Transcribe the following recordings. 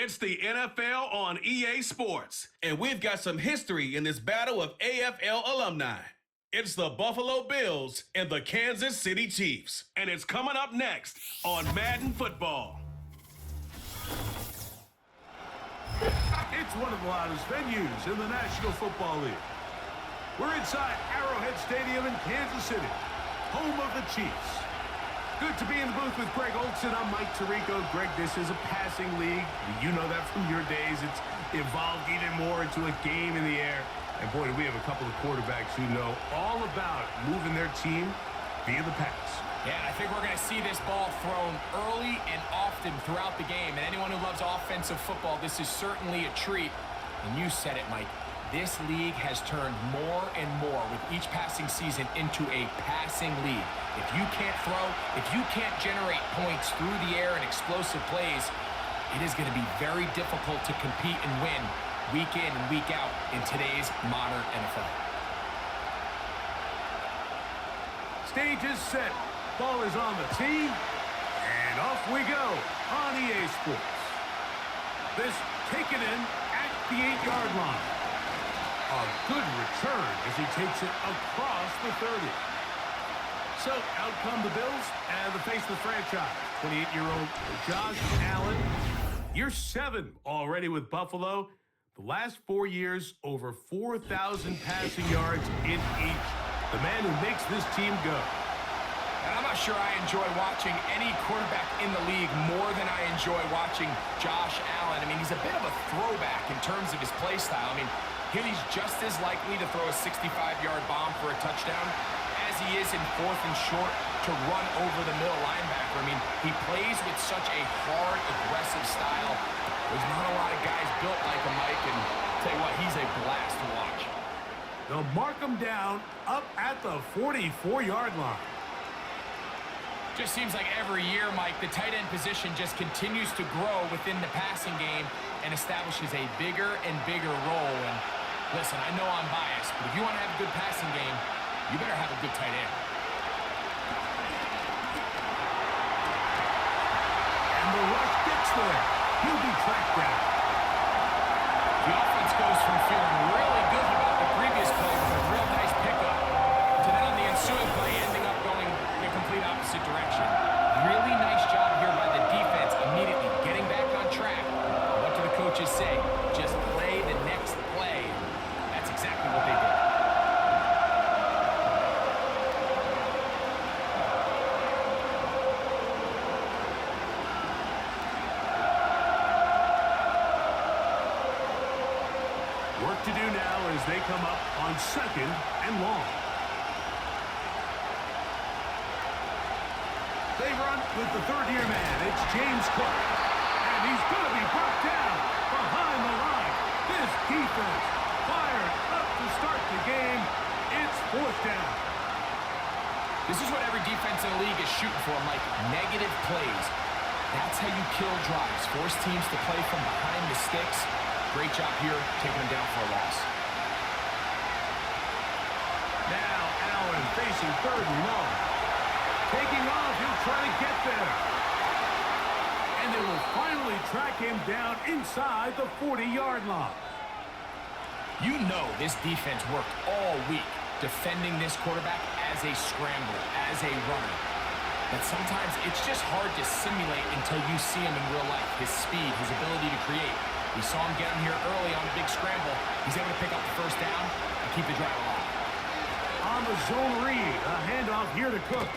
It's the NFL on EA Sports, and we've got some history in this battle of AFL alumni. It's the Buffalo Bills and the Kansas City Chiefs, and it's coming up next on Madden Football. It's one of the loudest venues in the National Football League. We're inside Arrowhead Stadium in Kansas City, home of the Chiefs. Good to be in the booth with Greg Olson. I'm Mike Tirico. Greg, this is a passing league. You know that from your days. It's evolved even more into a game in the air. And boy, do we have a couple of quarterbacks who know all about moving their team via the pass. Yeah, I think we're going to see this ball thrown early and often throughout the game. And anyone who loves offensive football, this is certainly a treat. And you said it, Mike. This league has turned more and more with each passing season into a passing league. If you can't throw, if you can't generate points through the air and explosive plays, it is going to be very difficult to compete and win week in and week out in today's modern NFL. Stage is set. Ball is on the tee. And off we go on EA Sports. This taken in at the 8-yard line. A good return as he takes it across the 30. So out come the Bills and the face of the franchise. 28-year-old Josh Allen. Year 7 already with Buffalo. The last 4 years, over 4,000 passing yards in each. The man who makes this team go. And I'm not sure I enjoy watching any quarterback in the league more than I enjoy watching Josh Allen. I mean, he's a bit of a throwback in terms of his play style. I mean, here he's just as likely to throw a 65-yard bomb for a touchdown as he is in 4th and short to run over the middle linebacker. I mean, he plays with such a hard, aggressive style. There's not a lot of guys built like him, Mike, and I'll tell you what, he's a blast to watch. They'll mark him down up at the 44-yard line. Just seems like every year, Mike, the tight end position just continues to grow within the passing game and establishes a bigger and bigger role. And listen, I know I'm biased, but if you want to have a good passing game, you better have a good tight end. And the rush gets there. He'll be tracked down. The offense goes from feeling really good about the previous play with a real nice pickup to then on the ensuing play ending up going the complete opposite direction. Really nice job here by the defense immediately getting back on track. What do the coaches say? Just play the next play. That's exactly what they did. Work to do now as they come up on 2nd and long. They run with the third-year man. It's James Cook. And he's going to be brought down behind the line. This defense fired up to start the game. It's 4th down. This is what every defense in the league is shooting for, Mike. Negative plays. That's how you kill drives. Force teams to play from behind the sticks. Great job here, taking them down for a loss. Now Allen facing 3rd and long. Taking off, he'll try to get there. And they will finally track him down inside the 40-yard line. You know this defense worked all week defending this quarterback as a scrambler, as a runner. But sometimes it's just hard to simulate until you see him in real life. His speed, his ability to create. We saw him get him here early on a big scramble. He's able to pick up the 1st down and keep the drive alive. On the zone read, a handoff here to Cook.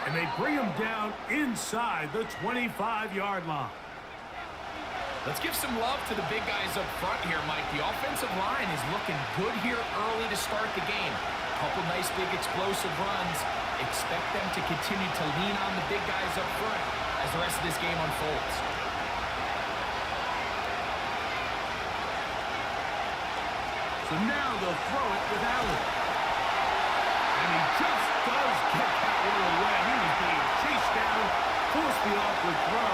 And they bring him down inside the 25-yard line. Let's give some love to the big guys up front here, Mike. The offensive line is looking good here early to start the game. A couple nice big explosive runs. Expect them to continue to lean on the big guys up front as the rest of this game unfolds. So now they'll throw it with Allen. And he just does get that one away. He was being chased down, forced the awkward throw.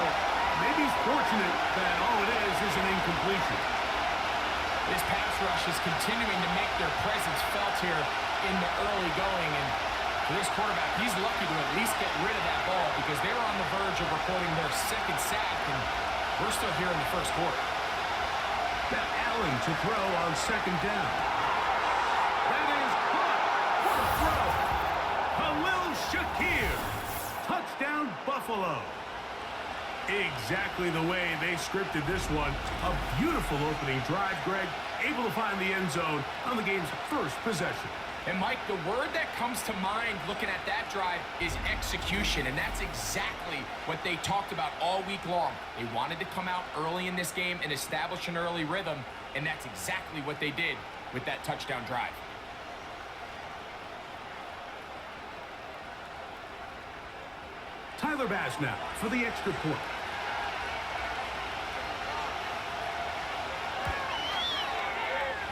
Maybe he's fortunate that all it is an incompletion. This pass rush is continuing to make their presence felt here in the early going. And for this quarterback, he's lucky to at least get rid of that ball because they were on the verge of recording their 2nd sack. And We're still here in the first quarter. Now Allen to throw on second down. That is caught. What a throw. Khalil Shakir. Touchdown, Buffalo. Exactly the way they scripted this one. A beautiful opening drive, Greg. Able to find the end zone on the game's first possession. And, Mike, the word that comes to mind looking at that drive is execution, and that's exactly what they talked about all week long. They wanted to come out early in this game and establish an early rhythm, and that's exactly what they did with that touchdown drive. Tyler Bass now for the extra point.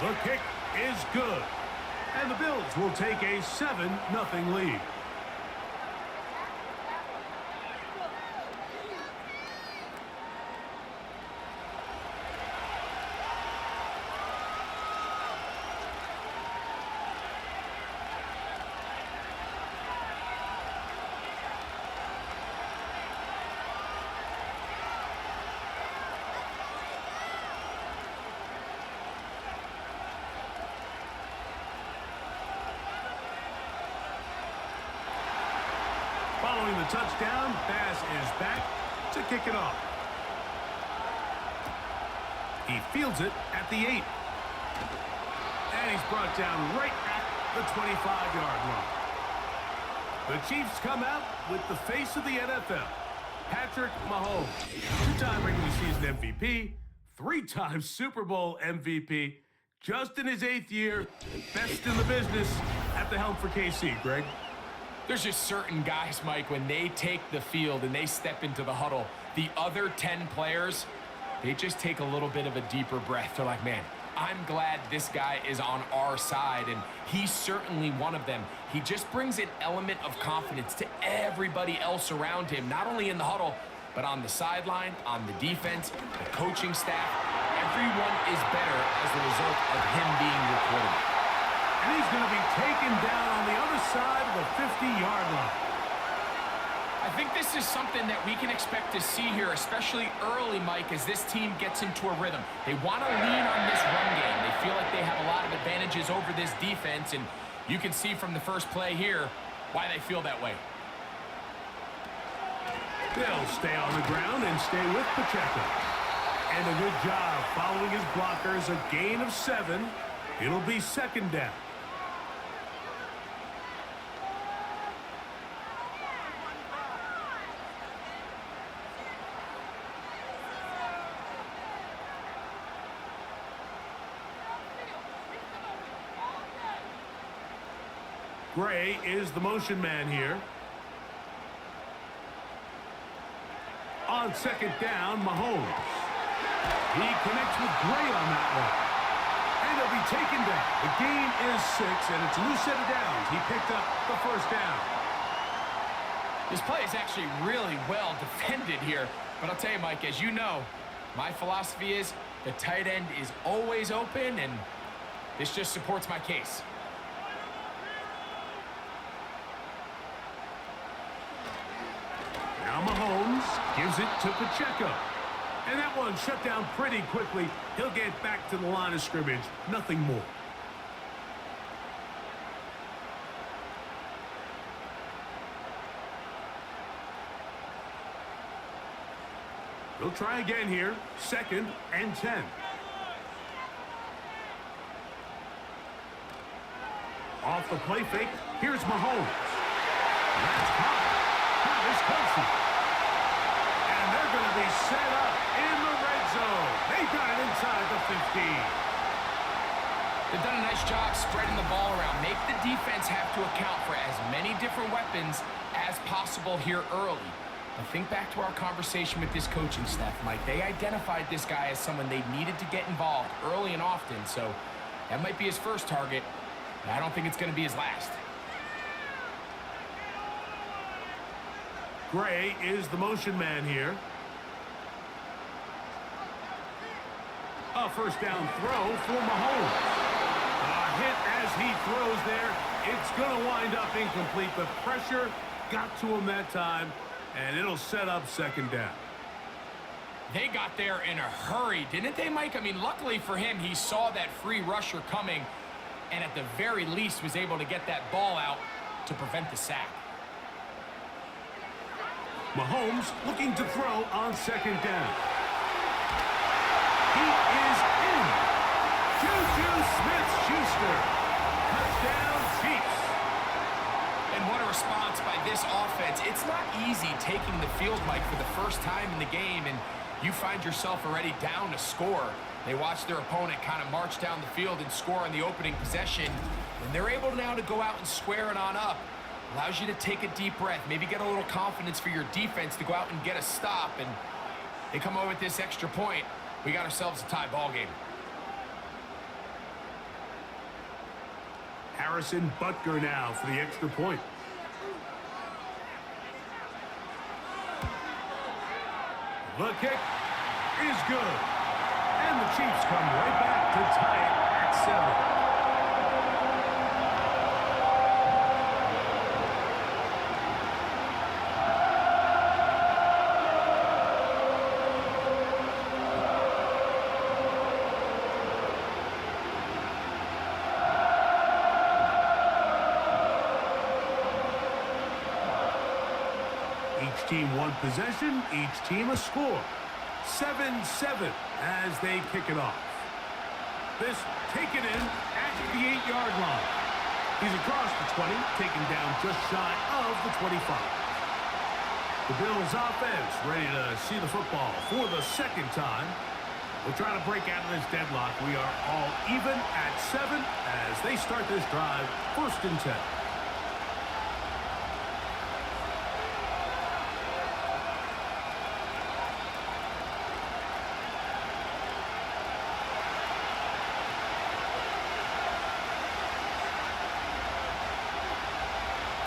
The kick is good. And the Bills will take a 7-0 lead. Following the touchdown, Bass is back to kick it off. He fields it at the 8. And he's brought down right at the 25-yard line. The Chiefs come out with the face of the NFL, Patrick Mahomes. 2-time regular season MVP, 3-time Super Bowl MVP, just in his 8th year, best in the business at the helm for KC, Greg. There's just certain guys, Mike, when they take the field and they step into the huddle, the other 10 players, they just take a little bit of a deeper breath. They're like, man, I'm glad this guy is on our side, and he's certainly one of them. He just brings an element of confidence to everybody else around him, not only in the huddle, but on the sideline, on the defense, the coaching staff. Everyone is better as a result of him being your quarterback. And he's going to be taken down on the other side of the 50-yard line. I think this is something that we can expect to see here, especially early, Mike, as this team gets into a rhythm. They want to lean on this run game. They feel like they have a lot of advantages over this defense, and you can see from the first play here why they feel that way. They'll stay on the ground and stay with Pacheco. And a good job following his blockers, a gain of 7. It'll be second down. Gray is the motion man here. On second down, Mahomes. He connects with Gray on that one. And he'll be taken down. The gain is 6, and it's a new set of downs. He picked up the first down. This play is actually really well defended here. But I'll tell you, Mike, as you know, my philosophy is the tight end is always open, and this just supports my case. Now Mahomes gives it to Pacheco. And that one shut down pretty quickly. He'll get back to the line of scrimmage. Nothing more. They'll try again here. 2nd and 10. Off the play fake. Here's Mahomes. That's hot. Here's Kelsey. And they're going to be set up in the red zone. They got it inside the 15. They've done a nice job spreading the ball around. Make the defense have to account for as many different weapons as possible here early. But think back to our conversation with this coaching staff, Mike. They identified this guy as someone they needed to get involved early and often. So that might be his first target. But I don't think it's going to be his last. Gray is the motion man here. A first down throw for Mahomes. A hit as he throws there. It's going to wind up incomplete. The pressure got to him that time, and it'll set up second down. They got there in a hurry, didn't they, Mike? I mean, luckily for him, he saw that free rusher coming and at the very least was able to get that ball out to prevent the sack. Mahomes looking to throw on second down. He is in. Juju Smith-Schuster. Touchdown, Chiefs. And what a response by this offense. It's not easy taking the field, Mike, for the first time in the game, and you find yourself already down to score. They watch their opponent kind of march down the field and score on the opening possession, and they're able now to go out and square it on up. Allows you to take a deep breath, maybe get a little confidence for your defense to go out and get a stop, and they come over with this extra point. We got ourselves a tie ball game. Harrison Butker now for the extra point. The kick is good. And the Chiefs come right back to tie it at 7. Each team one possession, each team a score. 7-7 as they kick it off. This taken in at the 8-yard line. He's across the 20, taken down just shy of the 25. The Bills offense ready to see the football for the second time. We're trying to break out of this deadlock. We are all even at 7 as they start this drive, 1st and 10.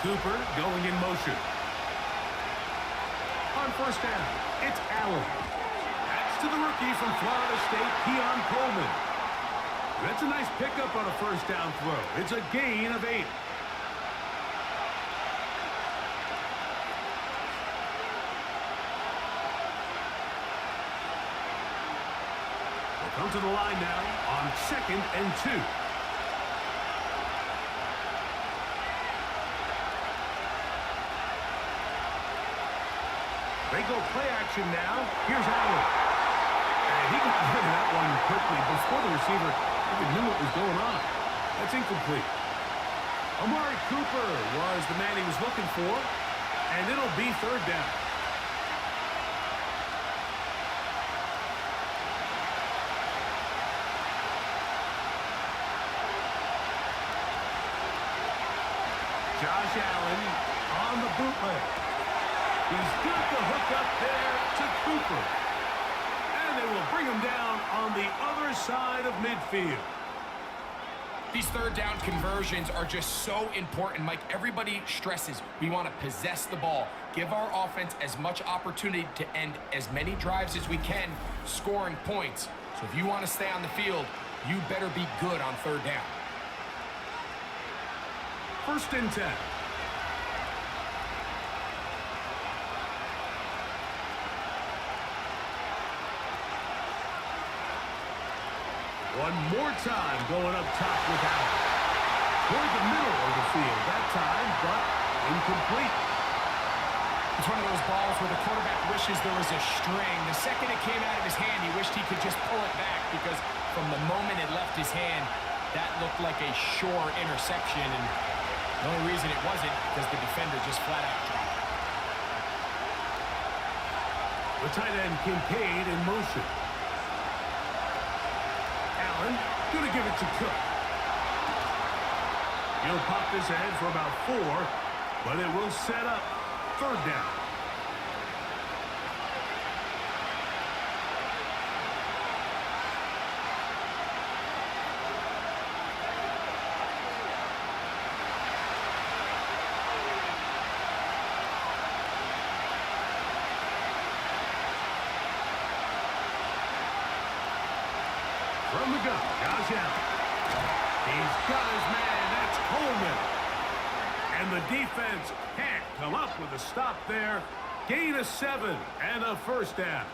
Cooper going in motion. On 1st down, it's Allen. That's to the rookie from Florida State, Keon Coleman. That's a nice pickup on a 1st down throw. It's a gain of 8. We'll come to the line now on 2nd and 2. They go play action now. Here's Allen. And he got rid of that one quickly before the receiver even knew what was going on. That's incomplete. Amari Cooper was the man he was looking for, and it'll be 3rd down. Josh Allen on the bootleg. He's got the hook up there to Cooper. And they will bring him down on the other side of midfield. These 3rd down conversions are just so important, Mike. Everybody stresses we want to possess the ball, give our offense as much opportunity to end as many drives as we can, scoring points. So if you want to stay on the field, you better be good on 3rd down. 1st and 10. One more time going up top with Allen. Toward the middle of the field that time, but incomplete. It's one of those balls where the quarterback wishes there was a string. The second it came out of his hand, he wished he could just pull it back because from the moment it left his hand, that looked like a sure interception. And the only reason it wasn't because the defender just flat out dropped it. The tight end Kincaid in motion. Allen going to give it to Cook. He'll pop this ahead for about 4, but it will set up 3rd down. From the gun, Josh Allen. He's got his man, that's Coleman. And the defense can't come up with a stop there. Gain of 7 and a 1st down.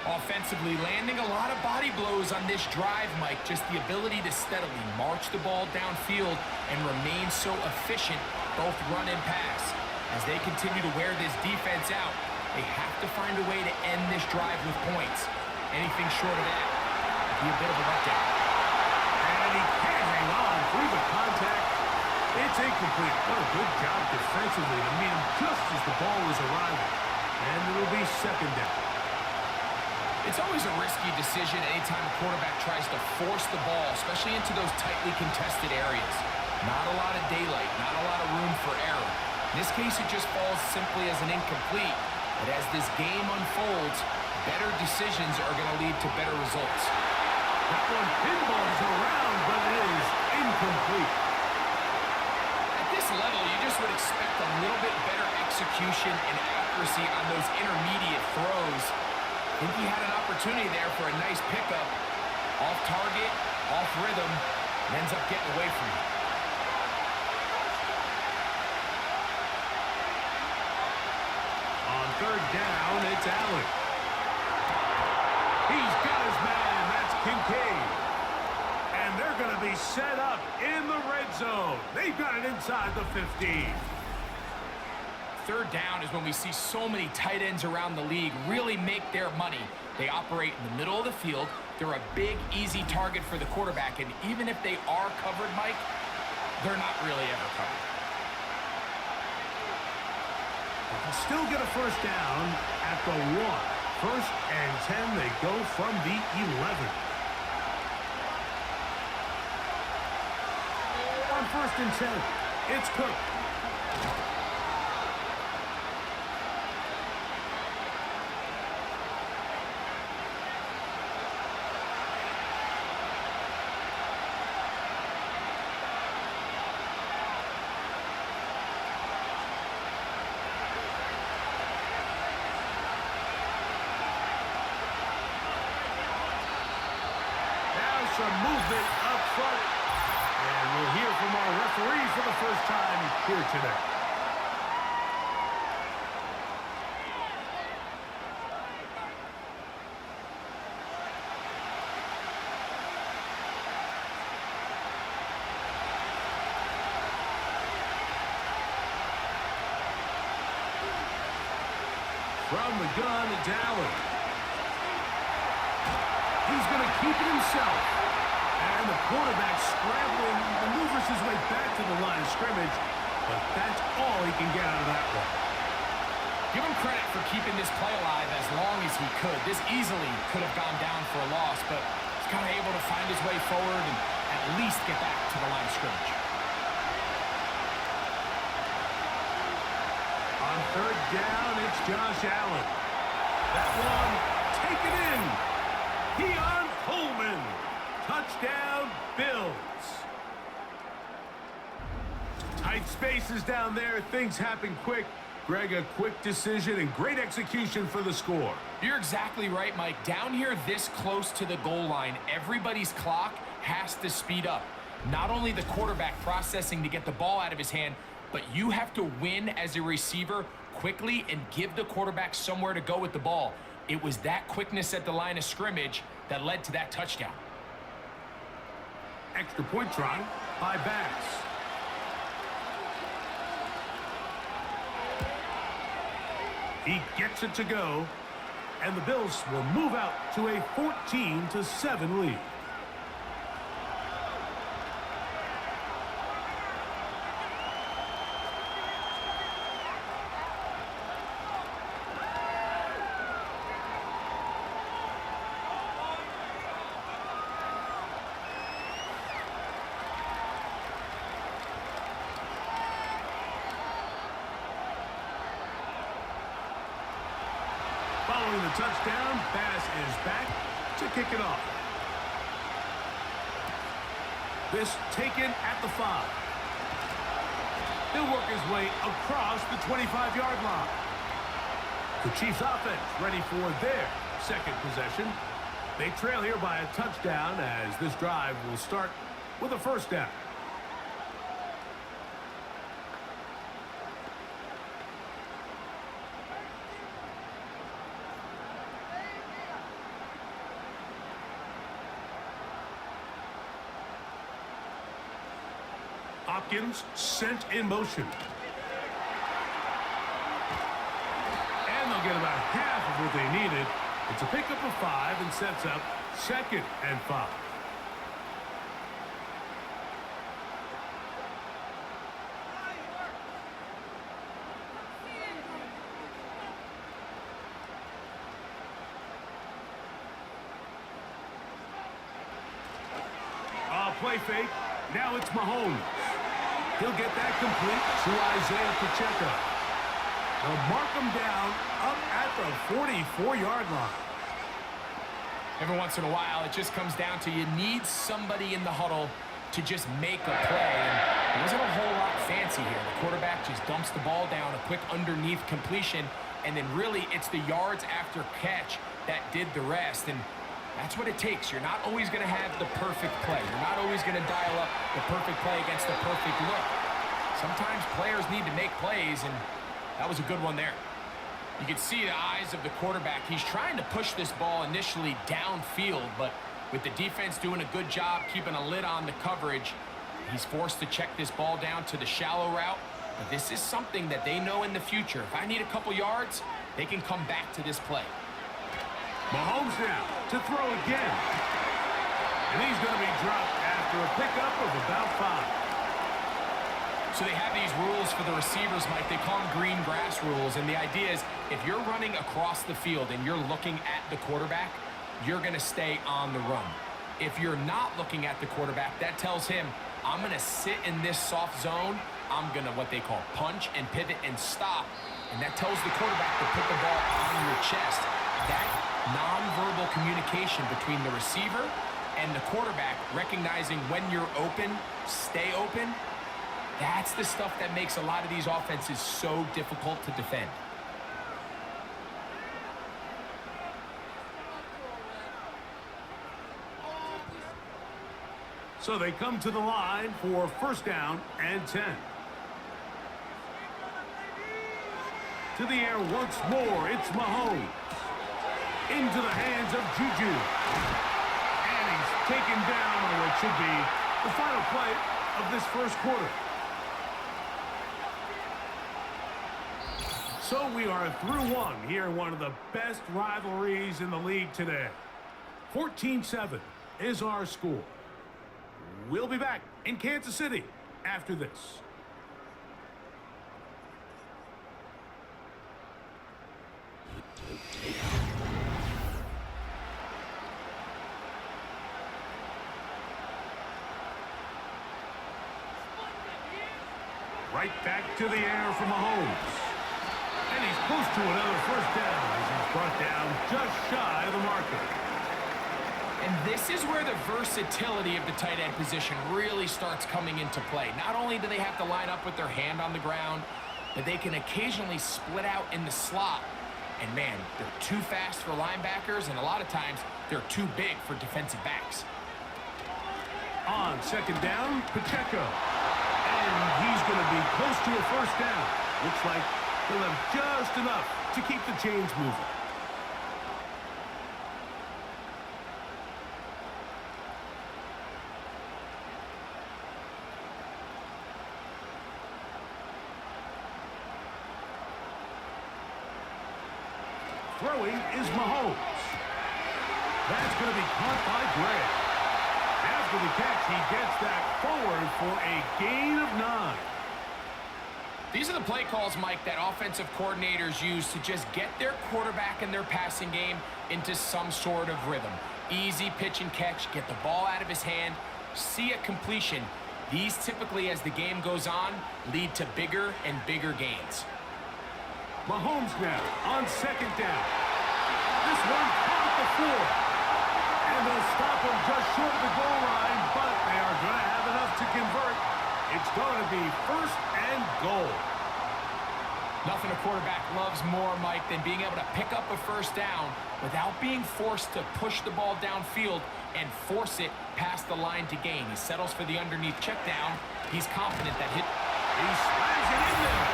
Offensively, landing a lot of body blows on this drive, Mike. Just the ability to steadily march the ball downfield and remain so efficient, both run and pass. As they continue to wear this defense out, they have to find a way to end this drive with points. Anything short of that would be a bit of a letdown. And he can't hang on through the contact. It's incomplete. What a good job defensively to meet him just as the ball was arriving. And it'll be second down. It's always a risky decision anytime a quarterback tries to force the ball, especially into those tightly contested areas. Not a lot of daylight, not a lot of room for error. In this case, it just falls simply as an incomplete. But as this game unfolds, better decisions are going to lead to better results. That one pinballs around, but it is incomplete. At this level, you just would expect a little bit better execution and accuracy on those intermediate throws. I think he had an opportunity there for a nice pickup. Off target, off rhythm, and ends up getting away from it. On third down, it's Allen. He's got his man. That's Kincaid. And they're going to be set up in the red zone. They've got it inside the 15. Third down is when we see so many tight ends around the league really make their money. They operate in the middle of the field. They're a big, easy target for the quarterback. And even if they are covered, Mike, they're not really ever covered. They can still get a first down at the 1. First and 10, they go from the 11. On first and 10, it's Cook. Some movement up front. And we'll hear from our referee for the first time here today. From the gun, it's Allen. He's going to keep it himself. And the quarterback scrambling, maneuvers his way back to the line of scrimmage, but that's all he can get out of that one. Give him credit for keeping this play alive as long as he could. This easily could have gone down for a loss, but he's kind of able to find his way forward and at least get back to the line of scrimmage. On third down, it's Josh Allen. That one, taken in. Keon Coleman. Touchdown, Bills. Tight spaces down there. Things happen quick. Greg, a quick decision and great execution for the score. You're exactly right, Mike. Down here this close to the goal line, everybody's clock has to speed up. Not only the quarterback processing to get the ball out of his hand, but you have to win as a receiver quickly and give the quarterback somewhere to go with the ball. It was that quickness at the line of scrimmage that led to that touchdown. Extra point try by Bass. He gets it to go, and the Bills will move out to a 14-7 lead. Following the touchdown, Bass is back to kick it off. This taken at the 5. He'll work his way across the 25-yard line. The Chiefs offense ready for their second possession. They trail here by a touchdown as this drive will start with a first down. Hopkins sent in motion. And they'll get about half of what they needed. It's a pickup of 5 and sets up 2nd and 5. Play fake. Now it's Mahomes. He'll get that complete to Isaiah Pacheco. They'll mark him down up at the 44-yard line. Every once in a while, it just comes down to you need somebody in the huddle to just make a play. And it wasn't a whole lot fancy here. The quarterback just dumps the ball down, a quick underneath completion, and then really it's the yards after catch that did the rest. And that's what it takes. You're not always going to have the perfect play. You're not always going to dial up the perfect play against the perfect look. Sometimes players need to make plays, and that was a good one there. You can see the eyes of the quarterback. He's trying to push this ball initially downfield, but with the defense doing a good job keeping a lid on the coverage, he's forced to check this ball down to the shallow route. But this is something that they know in the future. If I need a couple yards, they can come back to this play. Mahomes now to throw again. And he's going to be dropped after a pickup of about 5. So they have these rules for the receivers, Mike. They call them green grass rules. And the idea is if you're running across the field and you're looking at the quarterback, you're going to stay on the run. If you're not looking at the quarterback, that tells him, I'm going to sit in this soft zone. I'm going to what they call punch and pivot and stop. And that tells the quarterback to put the ball on your chest. That nonverbal communication between the receiver and the quarterback, recognizing when you're open, stay open, that's the stuff that makes a lot of these offenses so difficult to defend. So they come to the line for 1st down and 10. To the air once more, it's Mahomes. Into the hands of Juju. And he's taken down on what should be the final play of this 1st quarter. So we are through one here in one of the best rivalries in the league today. 14-7 is our score. We'll be back in Kansas City after this. Right back to the air for Mahomes. And he's close to another 1st down as he's brought down just shy of the marker. And this is where the versatility of the tight end position really starts coming into play. Not only do they have to line up with their hand on the ground, but they can occasionally split out in the slot. And man, they're too fast for linebackers, and a lot of times they're too big for defensive backs. On 2nd down, Pacheco. And he's going to be close to a 1st down. Looks like he'll have just enough to keep the chains moving. Throwing is Mahomes. That's going to be caught by Gray. After the catch, he gets that forward for a gain of 9. These are the play calls, Mike, that offensive coordinators use to just get their quarterback and their passing game into some sort of rhythm. Easy pitch and catch, get the ball out of his hand, see a completion. These typically, as the game goes on, lead to bigger and bigger gains. Mahomes now on 2nd down. This one caught the floor. And they'll stop him just short of the goal line, but they are going to have enough to convert. It's going to be 1st and goal. Nothing a quarterback loves more, Mike, than being able to pick up a 1st down without being forced to push the ball downfield and force it past the line to gain. He settles for the underneath check down. He's confident that he slams it in there,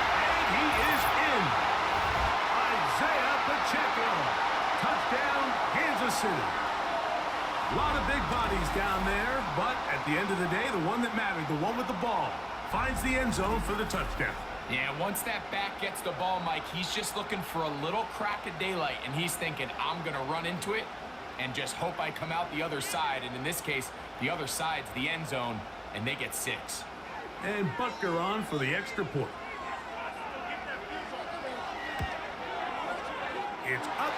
and he is in. Isaiah Pacheco. Touchdown, Kansas City. A lot of big bodies down there, but at the end of the day, the one that mattered, the one with the ball, finds the end zone for the touchdown. Yeah, once that back gets the ball, Mike, he's just looking for a little crack of daylight, and he's thinking, I'm going to run into it and just hope I come out the other side. And in this case, the other side's the end zone, and they get 6. And Butker on for the extra point. It's up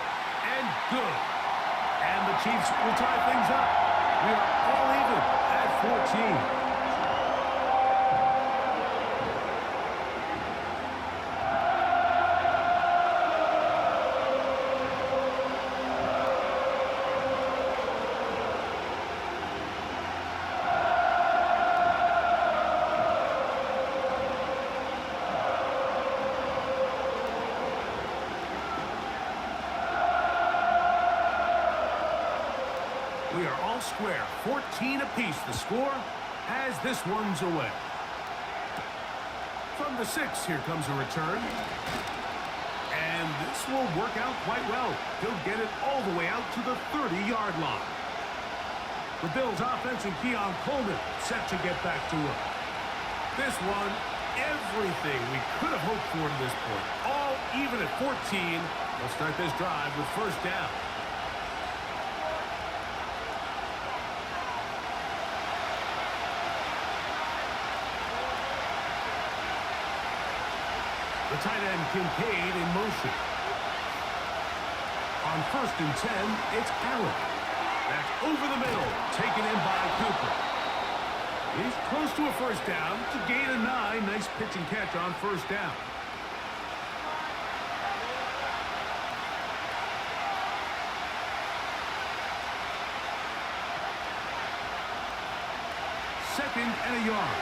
and good. And the Chiefs will tie things up. We are all even at 14. We are all square. 14 apiece the score as this one's away. From the 6, here comes a return. And this will work out quite well. He'll get it all the way out to the 30-yard line. The Bills offense and Keon Coleman set to get back to work. This one, everything we could have hoped for to this point. All even at 14. They'll start this drive with first down. The tight end Kincaid in motion. On 1st and 10, it's Allen. That's over the middle, taken in by Cooper. He's close to a first down to gain a 9. Nice pitch and catch on first down. Second and a yard.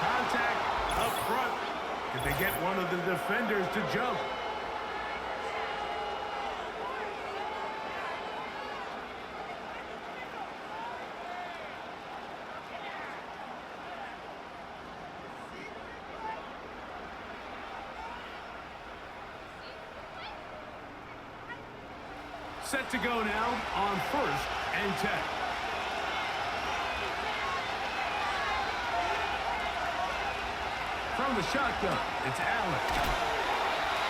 Contact up front. Did they get one of the defenders to jump? Set to go now on 1st and 10. From the shotgun, it's Allen.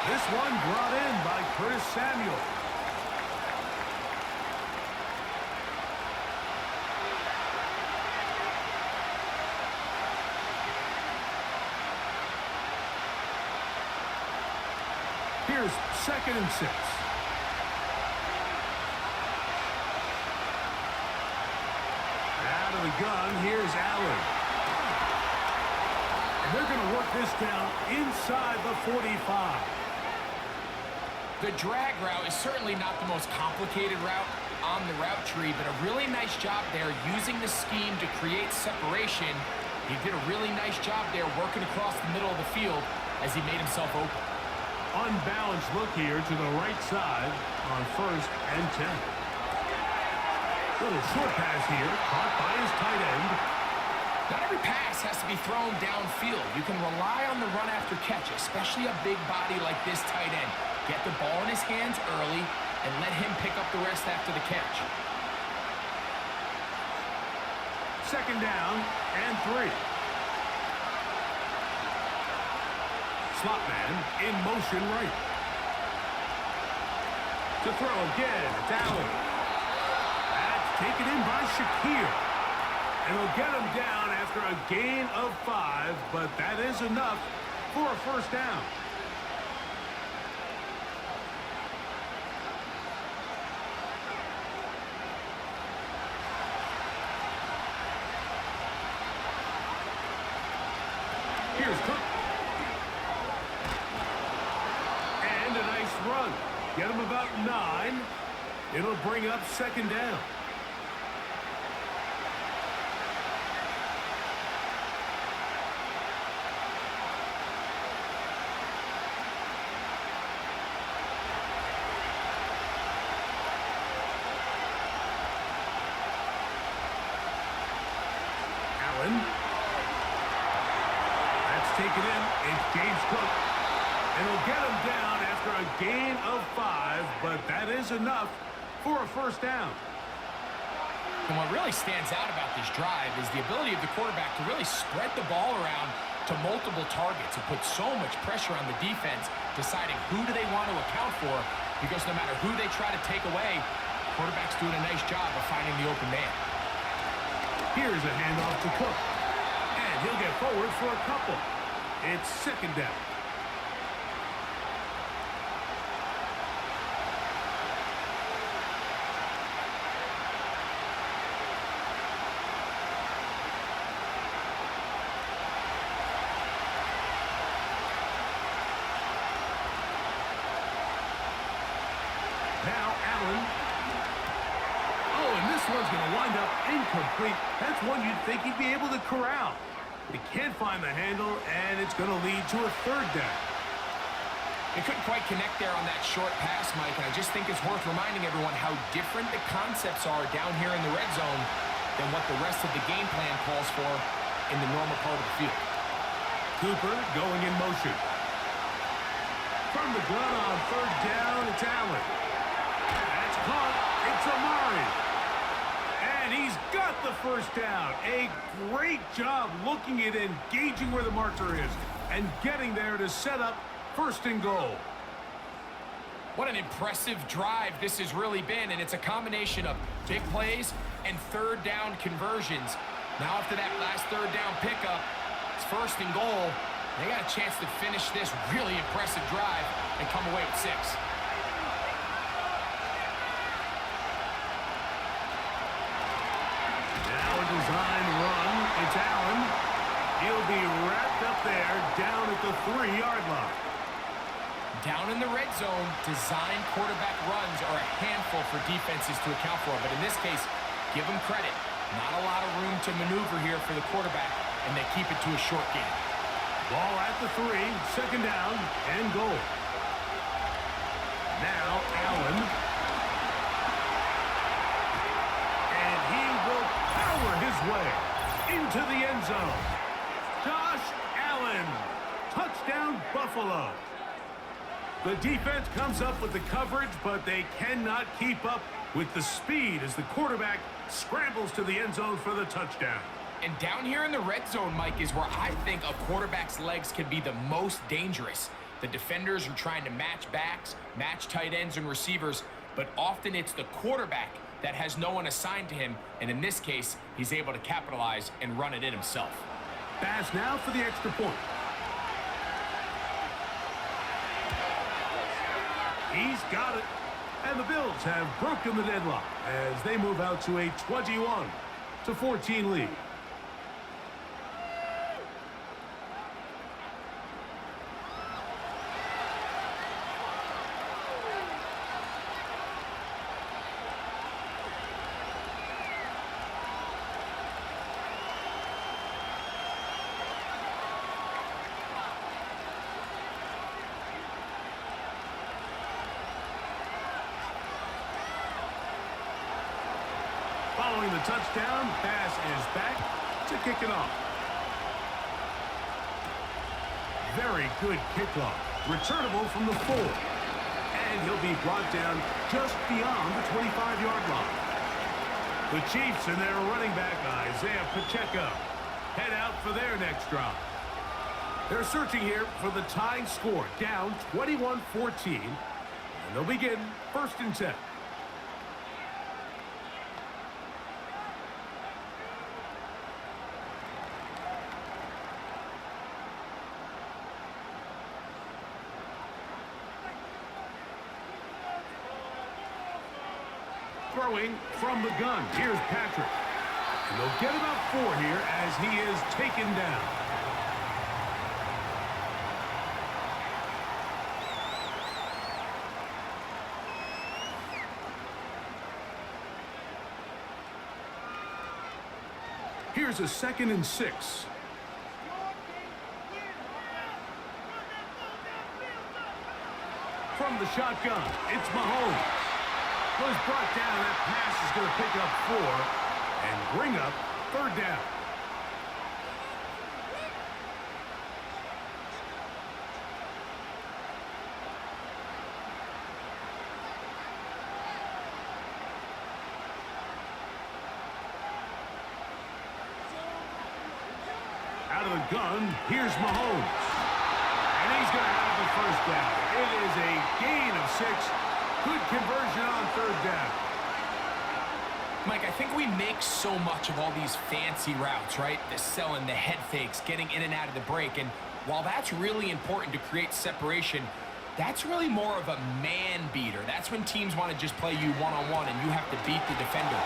This one brought in by Curtis Samuel. Here's 2nd and 6. Out of the gun, here's Allen. And they're going to work this down inside the 45. The drag route is certainly not the most complicated route on the route tree, but a really nice job there using the scheme to create separation. He did a really nice job there working across the middle of the field as he made himself open. Unbalanced look here to the right side on 1st and 10. Little short pass here, caught by his tight end. Not every pass has to be thrown downfield. You can rely on the run after catch, especially a big body like this tight end. Get the ball in his hands early and let him pick up the rest after the catch. 2nd down and 3. Slot man in motion right. To throw again, it's Allen. That's taken in by Shakir. And he'll get him down after a gain of 5, but that is enough for a first down. Here's Cook. And a nice run. Get him about 9. It'll bring up 2nd down. Allen. That's taken in. It's James Cook. And he'll get him down after a gain of 5, but that is enough for a first down. And what really stands out about this drive is the ability of the quarterback to really spread the ball around to multiple targets and put so much pressure on the defense, deciding who do they want to account for, because no matter who they try to take away, quarterback's doing a nice job of finding the open man. Here's a handoff to Cook. And he'll get forward for a couple. It's second down. Now Allen. Oh, and this one's going to wind up incomplete. That's one you'd think he'd be able to corral. He can't find the handle, and it's going to lead to a third down. They couldn't quite connect there on that short pass, Mike, and I just think it's worth reminding everyone how different the concepts are down here in the red zone than what the rest of the game plan calls for in the normal part of the field. Cooper going in motion. From the gun on third down, it's Allen. That's caught. It's Amari. And he's got the first down. A great job looking at engaging where the marker is and getting there to set up first and goal. What an impressive drive this has really been, and it's a combination of big plays and third down conversions. Now after that last third down pickup, it's first and goal. They got a chance to finish this really impressive drive and come away with 6. Now a design run. It's Allen. He'll be wrapped up there down at the 3-yard line. Down in the red zone, design quarterback runs are a handful for defenses to account for. But in this case, give them credit. Not a lot of room to maneuver here for the quarterback, and they keep it to a short game. Ball at the 3, second down, and goal. Now Allen. And he will power his way into the end zone. Josh Allen. Touchdown, Buffalo. The defense comes up with the coverage, but they cannot keep up with the speed as the quarterback scrambles to the end zone for the touchdown. And down here in the red zone, Mike, is where I think a quarterback's legs can be the most dangerous. The defenders are trying to match backs, match tight ends and receivers, but often it's the quarterback that has no one assigned to him, and in this case, he's able to capitalize and run it in himself. Pass now for the extra point. He's got it. And the Bills have broken the deadlock as they move out to a 21-14 lead. Following the touchdown, pass is back to kick it off. Very good kickoff. Returnable from the 4. And he'll be brought down just beyond the 25-yard line. The Chiefs and their running back, Isaiah Pacheco, head out for their next drive. They're searching here for the tying score, down 21-14. And they'll begin first and 10. Throwing from the gun. Here's Patrick. And they'll get about 4 here as he is taken down. Here's a 2nd and 6. From the shotgun, it's Mahomes. Was brought down. That pass is going to pick up 4 and bring up third down. out of the gun, here's Mahomes. And he's going to have the first down. It is a gain of 6. Good conversion on third down. Mike, I think we make so much of all these fancy routes, right? The selling, the head fakes, getting in and out of the break. And while that's really important to create separation, that's really more of a man beater. That's when teams want to just play you one-on-one and you have to beat the defender.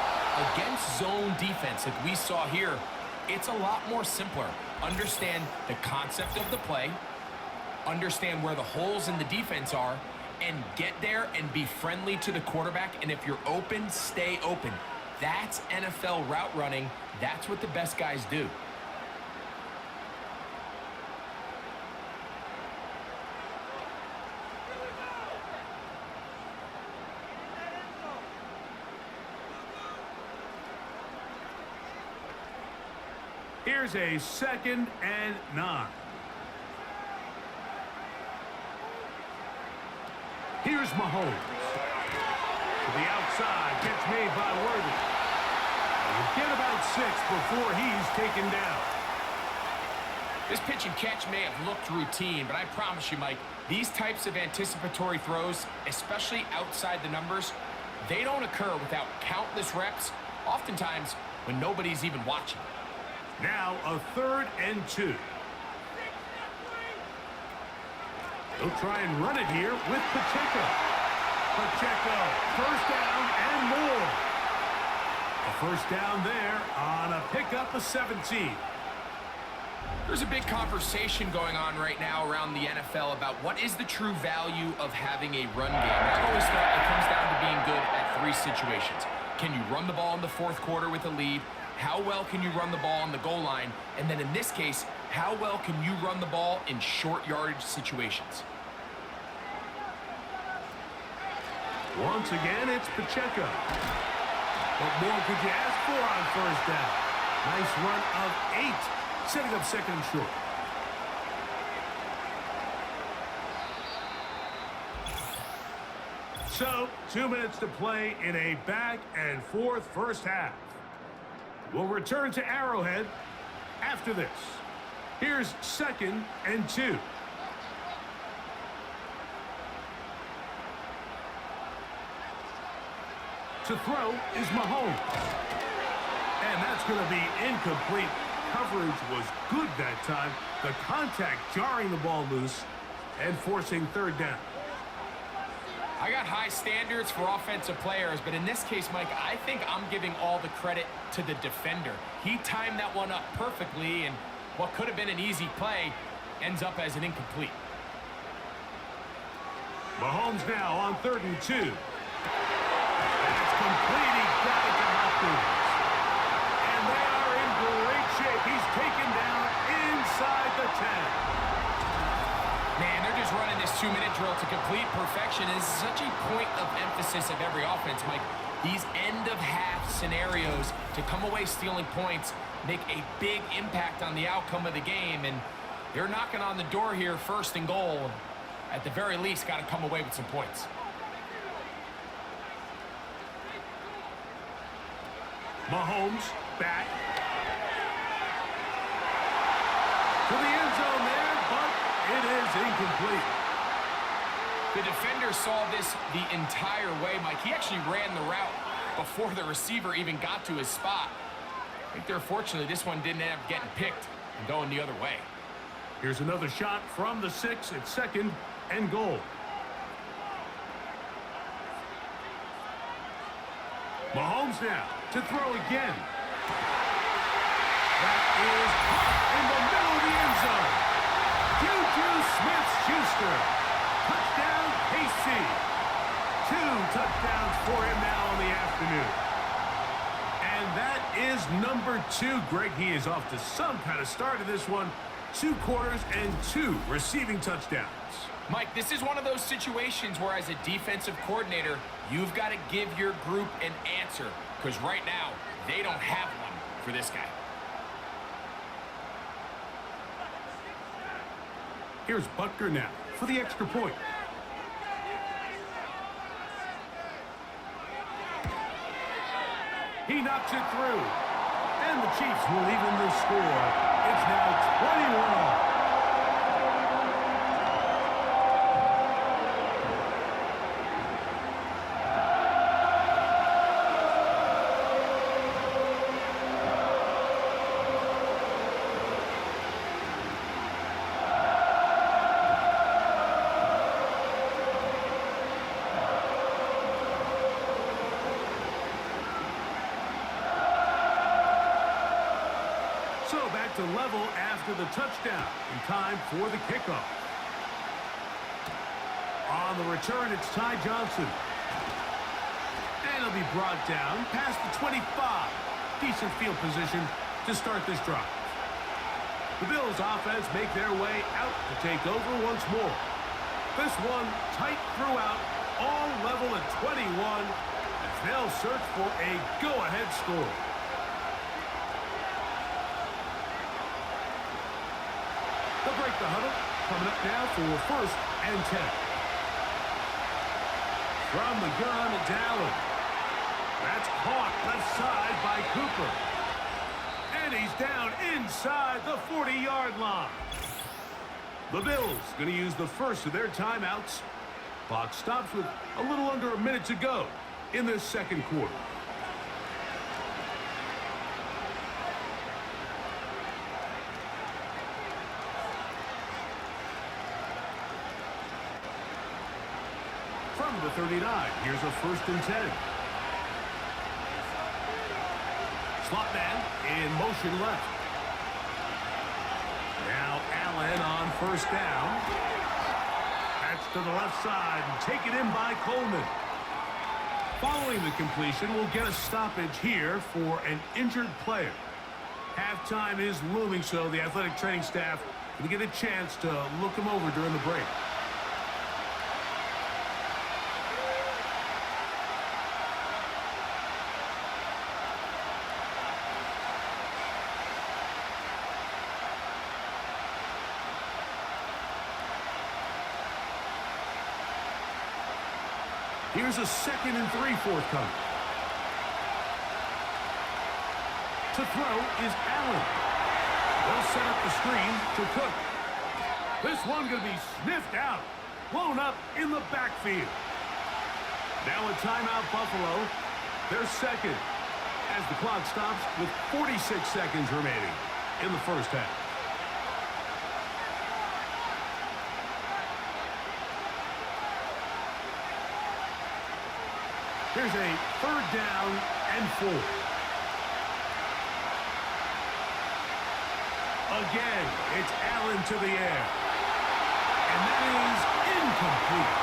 Against zone defense like we saw here, it's a lot more simpler. Understand the concept of the play, understand where the holes in the defense are, and get there and be friendly to the quarterback. And if you're open, stay open. That's NFL route running. That's what the best guys do. Here's a 2nd and 9. Here's Mahomes. To the outside, gets made by Worthy. He'll get about 6 before he's taken down. This pitch and catch may have looked routine, but I promise you, Mike, these types of anticipatory throws, especially outside the numbers, they don't occur without countless reps, oftentimes when nobody's even watching. Now a 3rd and 2. He'll try and run it here with Pacheco. Pacheco, first down and more. A first down there on a pickup of 17. There's a big conversation going on right now around the NFL about what is the true value of having a run game. And I've always thought it comes down to being good at 3 situations. Can you run the ball in the 4th quarter with a lead? How well can you run the ball on the goal line? And then in this case, how well can you run the ball in short yardage situations? Once again, it's Pacheco. What more could you ask for on first down? Nice run of 8, setting up 2nd and short. So, 2 minutes to play in a back-and-forth first half. We'll return to Arrowhead after this. Here's 2nd and 2. To throw is Mahomes. And that's going to be incomplete. Coverage was good that time. The contact jarring the ball loose and forcing 3rd down. I got high standards for offensive players, but in this case, Mike, I think I'm giving all the credit to the defender. He timed that one up perfectly, and what could have been an easy play ends up as an incomplete. Mahomes now on 3rd and 2. That's complete. He got it to Hopkins. And they are in great shape. He's taken down inside the 10. Man, they're just running this 2-minute drill to complete perfection. It's such a point of emphasis of every offense, Mike. These end-of-half scenarios to come away stealing points make a big impact on the outcome of the game, and they're knocking on the door here, 1st and goal. At the very least, got to come away with some points. Mahomes back to the end zone there, but it is incomplete. The defender saw this the entire way, Mike. He actually ran the route before the receiver even got to his spot. I think they're fortunate this one didn't end up getting picked and going the other way. Here's another shot from the 6 at 2nd and goal. Mahomes now to throw again. That is caught in the middle of the end zone. Juju Smith-Schuster. Touchdown, KC. 2 touchdowns for him now on the afternoon. And that is number 2. Greg, he is off to some kind of start in this one. 2 quarters and 2 receiving touchdowns. Mike, this is one of those situations where as a defensive coordinator, you've got to give your group an answer, because right now, they don't have one for this guy. Here's Butker now for the extra point. He knocks it through. And the Chiefs will even the score It's now 21. So back to level after the touchdown. In time for the kickoff. On the return, it's Ty Johnson. And he'll be brought down past the 25. Decent field position to start this drive. The Bills offense make their way out to take over once more. This one tight throughout, all level at 21, as they'll search for a go-ahead score. They'll break the huddle. Coming up now for 1st and 10. From the gun, it's Allen. That's caught left side by Cooper. And he's down inside the 40-yard line. The Bills going to use the first of their timeouts. Clock stops with a little under a minute to go in this second quarter. From the 39, here's a 1st and 10. Slot man in motion left. Now Allen on 1st down. That's to the left side and taken in by Coleman. Following the completion, we'll get a stoppage here for an injured player. Halftime is looming, so the athletic training staff will get a chance to look him over during the break. Here's a 2nd and 3 forthcoming. To throw is Allen. They'll set up the screen to Cook. This one going to be sniffed out. Blown up in the backfield. Now a timeout, Buffalo. They're second as the clock stops with 46 seconds remaining in the first half. Here's a 3rd down and 4. Again, it's Allen to the air. And that is incomplete.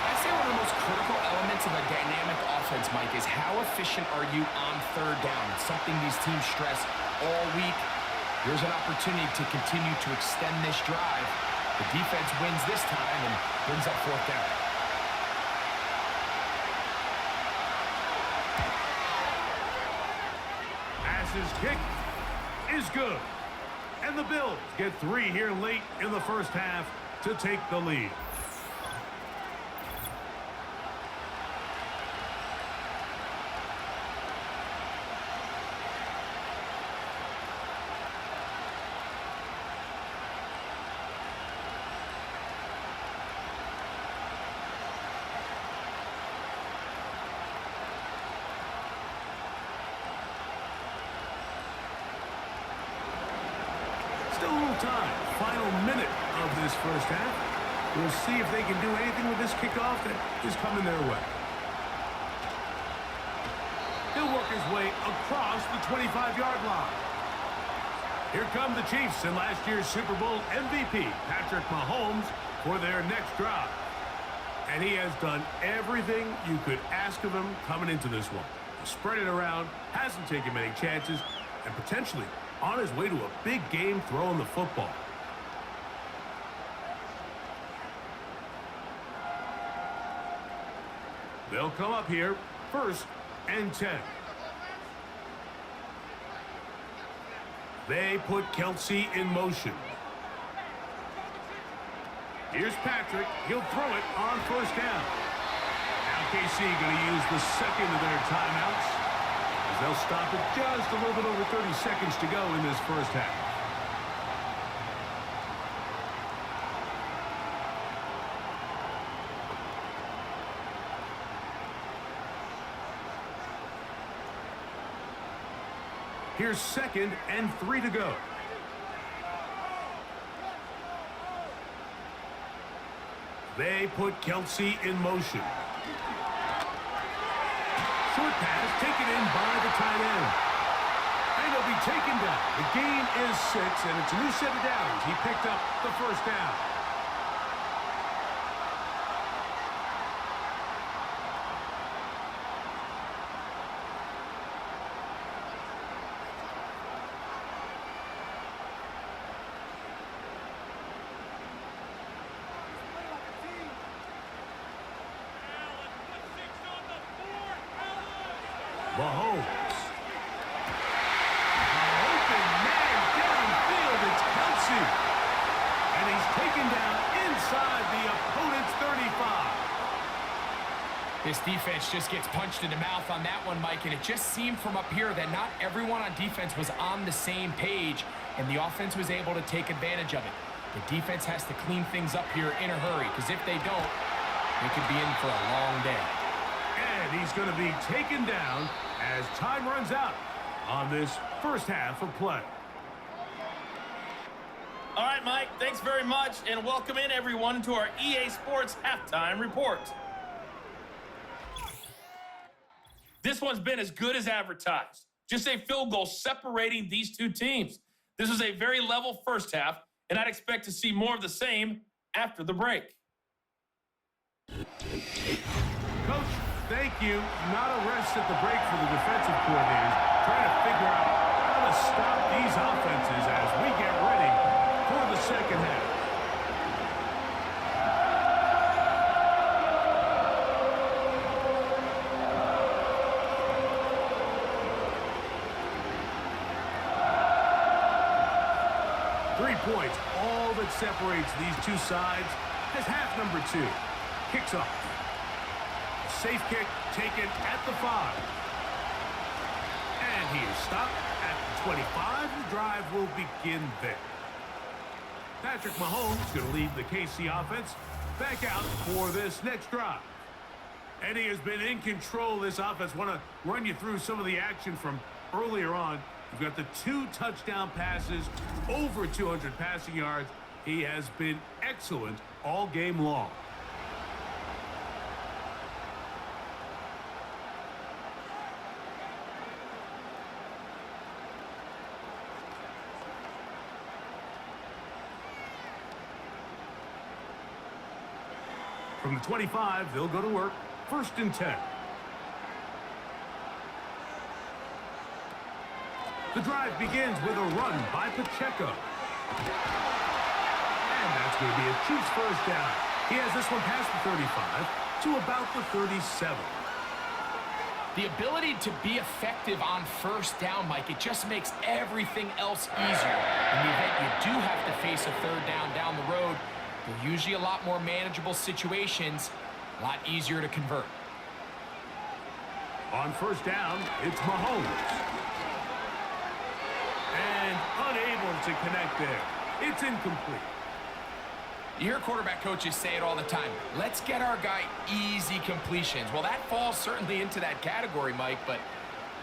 I'd say one of the most critical elements of a dynamic offense, Mike, is how efficient are you on 3rd down? It's something these teams stress all week. Here's an opportunity to continue to extend this drive. The defense wins this time and brings up 4th down. His kick is good. And the Bills get 3 here late in the first half to take the lead. Still a little time. Final minute of this first half. We'll see if they can do anything with this kickoff that is coming their way. He'll work his way across the 25-yard line. Here come the Chiefs and last year's Super Bowl MVP, Patrick Mahomes, for their next drive. And he has done everything you could ask of him coming into this one. Spread it around, hasn't taken many chances, and potentially on his way to a big game throwing the football. They'll come up here, 1st and 10. They put Kelsey in motion. Here's Patrick. He'll throw it on 1st down. Now KC going to use the second of their timeouts as as they'll stop it just a little bit over 30 seconds to go in this first half. Here's 2nd and 3 to go. They put Kelsey in motion. Short pass taken in by the tight end. And he'll be taken down. The gain is 6, and it's a new set of downs. He picked up the first down. Mahomes. Open man downfield. It's Kelsey. And he's taken down inside the opponent's 35. This defense just gets punched in the mouth on that one, Mike, and it just seemed from up here that not everyone on defense was on the same page, and the offense was able to take advantage of it. The defense has to clean things up here in a hurry, because if they don't, they could be in for a long day. And he's going to be taken down as time runs out on this first half of play. All right, Mike, thanks very much, and welcome in everyone to our EA Sports Halftime Report. This one's been as good as advertised. Just a field goal separating these two teams. This was a very level first half, and I'd expect to see more of the same after the break. Coach, thank you. Not a rest at the break for the defensive coordinators, trying to figure out how to stop these offenses as we get ready for the second half. Points, all that separates these two sides as half number 2 kicks off. A safe kick taken at the 5. And he is stopped at the 25. The drive will begin there. Patrick Mahomes is going to lead the KC offense back out for this next drive. And he has been in control of this offense. Want to run you through some of the action from earlier on. You've got the 2 touchdown passes, over 200 passing yards. He has been excellent all game long. From the 25, they'll go to work. 1st and 10. The drive begins with a run by Pacheco. And that's going to be a Chiefs first down. He has this one past the 35 to about the 37. The ability to be effective on first down, Mike, it just makes everything else easier. In the event you do have to face a 3rd down down the road, they're usually a lot more manageable situations, a lot easier to convert. On first down, it's Mahomes. And unable to connect there. It's incomplete. You hear quarterback coaches say it all the time. Let's get our guy easy completions. Well, that falls certainly into that category, Mike, but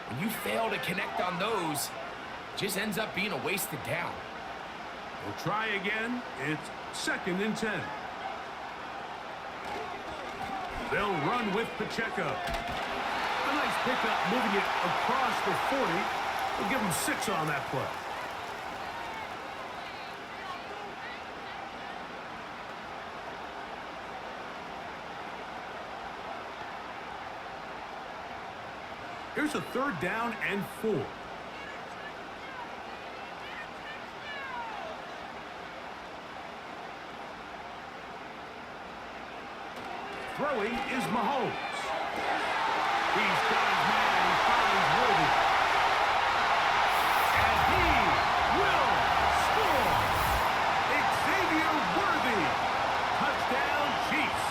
when you fail to connect on those, it just ends up being a wasted down. We'll try again. It's 2nd and 10. They'll run with Pacheco. A nice pickup, moving it across the 40. We'll give him 6 on that play. Here's a 3rd down and 4. Throwing is Mahomes. He's got his man and he finds Worthy. And he will score. Xavier Worthy. Touchdown, Chiefs.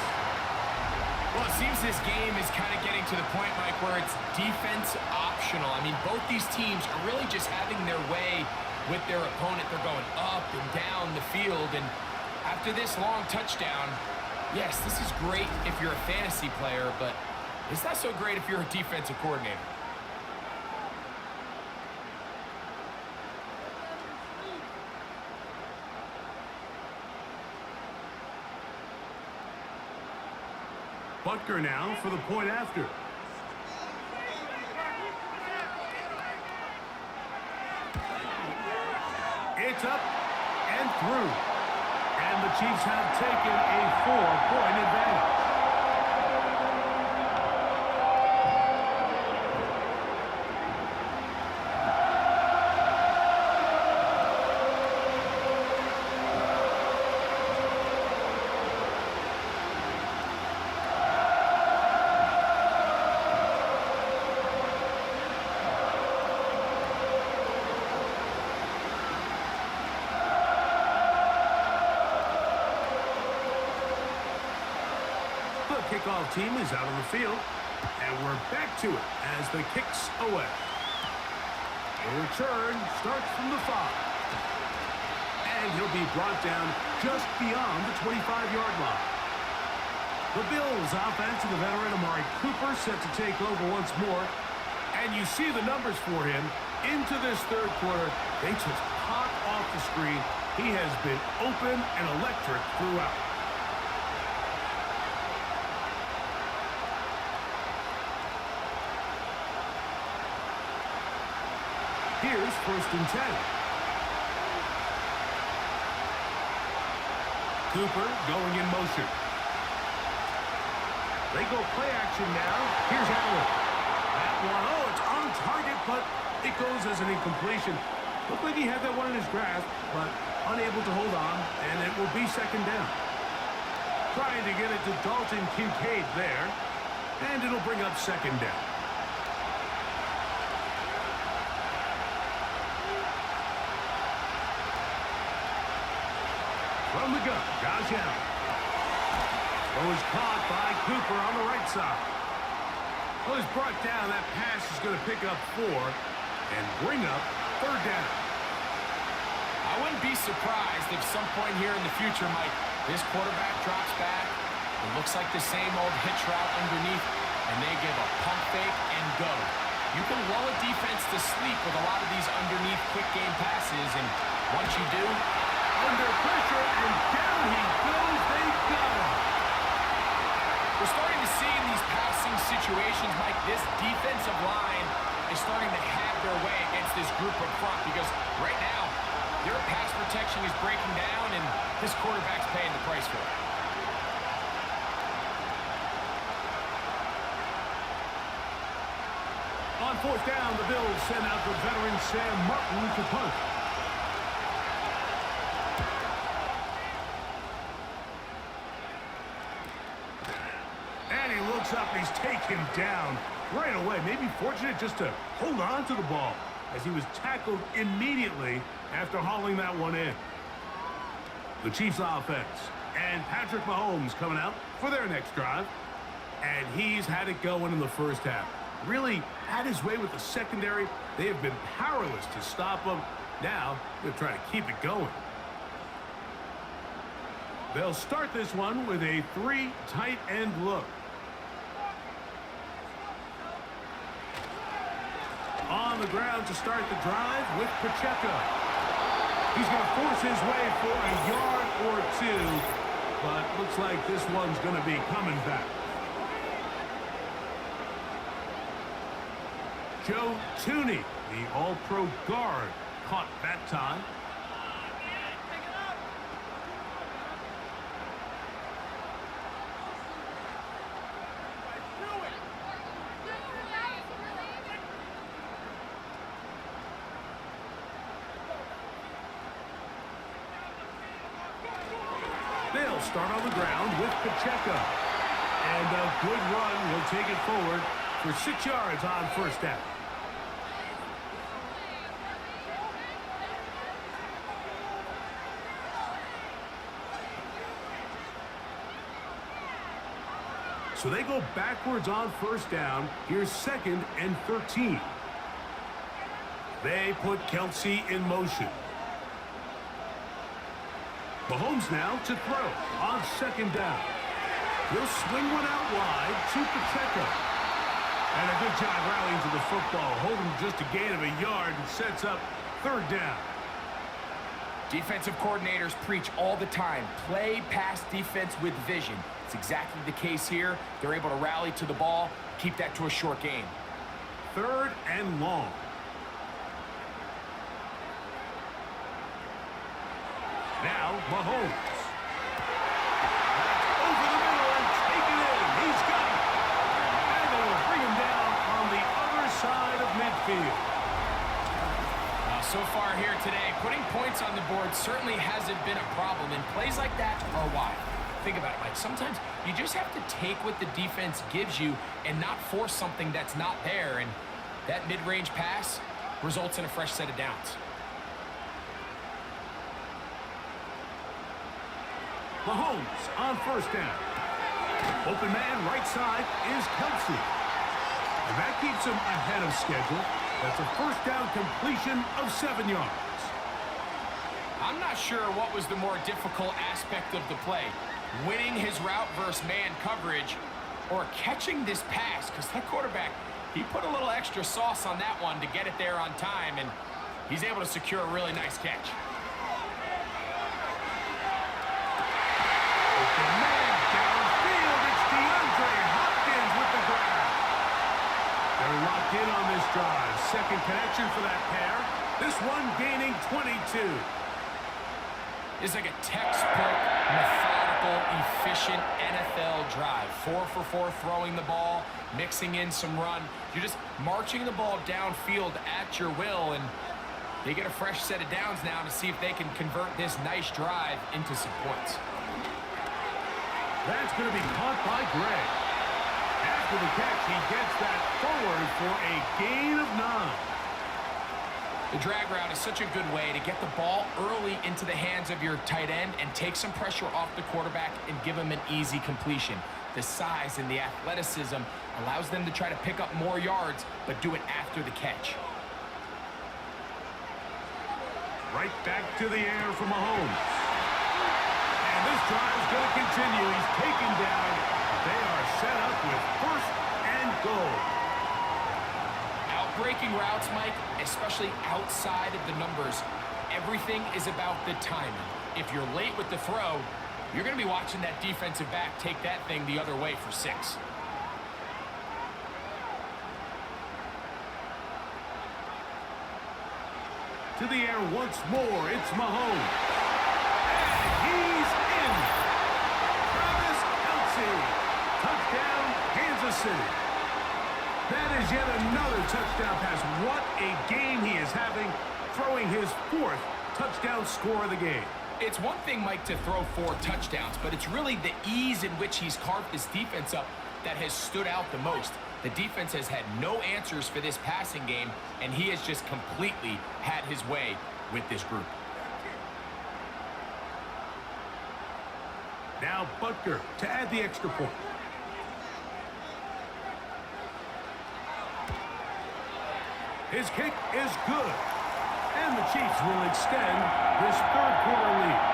Well, it seems this this game is kind of getting to the point, Mike, where it's defense optional. I mean, both these teams are really just having their way with their opponent. They're going up and down the field, and after this long touchdown, yes, this is great if you're a fantasy player, but it's not so great if you're a defensive coordinator. Butker now for the point after. It's up and through. And the Chiefs have taken a 4-point advantage. Kickoff team is out on the field, and we're back to it as the kick's away. The return starts from the 5, and he'll be brought down just beyond the 25-yard line. The Bills offense and the veteran Amari Cooper set to take over once more, and you see the numbers for him into this third quarter. They just pop off the screen. He has been open and electric throughout. Here's 1st and 10. Cooper going in motion. They go play action now. Here's Allen. That one, oh, it's on target, but it goes as an incompletion. Looked like he had that one in his grasp, but unable to hold on, and it will be 2nd down. Trying to get it to Dalton Kincaid there, and it'll bring up 2nd down. From the gun, Josh Allen. Was caught by Cooper on the right side. Well, he's brought down. That pass is going to pick up 4 and bring up 3rd down. I wouldn't be surprised if some point here in the future, Mike, this quarterback drops back. It looks like the same old hitch route underneath, and they give a pump fake and go. You can lull a defense to sleep with a lot of these underneath quick game passes, and once you do, under pressure, and down he goes. They got him. We're starting to see in these passing situations, Mike, this defensive line is starting to have their way against this group up front, because right now, their pass protection is breaking down, and this quarterback's paying the price for it. On 4th down, the Bills send out the veteran Sam Martin to punt. Up, he's taken down right away. Maybe fortunate just to hold on to the ball as he was tackled immediately after hauling that one in. The Chiefs offense and Patrick Mahomes coming out for their next drive, and he's had it going in the first half. Really had his way with the secondary. They have been powerless to stop him. Now they're trying to keep it going. They'll start this one with a 3 tight end look. On the ground to start the drive with Pacheco. He's going to force his way for a yard or 2, but looks like this one's going to be coming back. Joe Tooney, the all-pro guard, caught that time. They'll start on the ground with Pacheco. And a good run will take it forward for 6 yards on 1st down. So they go backwards on first down. Here's 2nd and 13. They put Kelsey in motion. Mahomes now to throw on 2nd down. He'll swing one out wide to Pacheco. And a good job rallying to the football, holding just a gain of a yard and sets up 3rd down. Defensive coordinators preach all the time, play pass defense with vision. It's exactly the case here. They're able to rally to the ball, keep that to a short gain. 3rd and long. Now, Mahomes. Over the middle and taken in. He's got it. And they'll bring him down on the other side of midfield. So far here today, putting points on the board certainly hasn't been a problem, and plays like that are why. Think about it, Mike. Sometimes you just have to take what the defense gives you and not force something that's not there, and that mid-range pass results in a fresh set of downs. Mahomes on first down. Open man right side is Kelsey. And that keeps him ahead of schedule. That's a first down completion of 7 yards. I'm not sure what was the more difficult aspect of the play. Winning his route versus man coverage or catching this pass, because that quarterback, he put a little extra sauce on that one to get it there on time, and he's able to secure a really nice catch. Locked in on this drive. 2nd connection for that pair. This one gaining 22. It's like a textbook, methodical, efficient NFL drive. 4 for 4 throwing the ball, mixing in some run. You're just marching the ball downfield at your will, and they get a fresh set of downs now to see if they can convert this nice drive into some points. That's going to be caught by Gray. After the catch, he gets that forward for a gain of 9. The drag route is such a good way to get the ball early into the hands of your tight end and take some pressure off the quarterback and give him an easy completion. The size and the athleticism allows them to try to pick up more yards, but do it after the catch. Right back to the air for Mahomes. And this drive is going to continue. He's taken down. They are set up with 1st and goal. Outbreaking routes, Mike, especially outside of the numbers, everything is about the timing. If you're late with the throw, you're going to be watching that defensive back take that thing the other way for 6. To the air once more, it's Mahomes. And he's in. Travis Kelsey. Touchdown, Kansas City. That is yet another touchdown pass. What a game he is having, throwing his 4th touchdown score of the game. It's one thing, Mike, to throw 4 touchdowns, but it's really the ease in which he's carved this defense up that has stood out the most. The defense has had no answers for this passing game, and he has just completely had his way with this group. Now Butker to add the extra point. His kick is good. And the Chiefs will extend this 3rd quarter lead.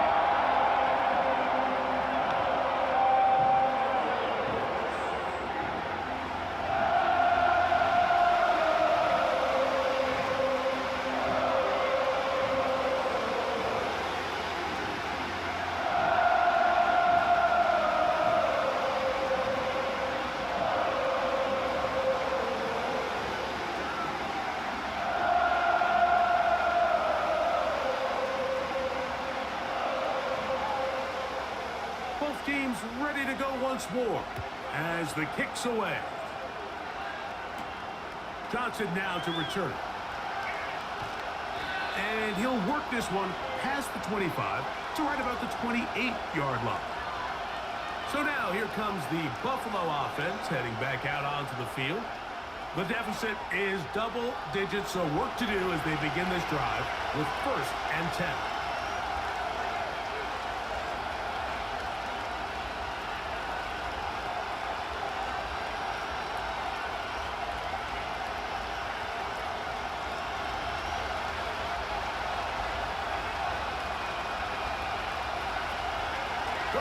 Teams ready to go once more as the kick's away. Johnson now to return. And he'll work this one past the 25 to right about the 28-yard line. So now here comes the Buffalo offense heading back out onto the field. The deficit is double digits, so work to do as they begin this drive with 1st and 10.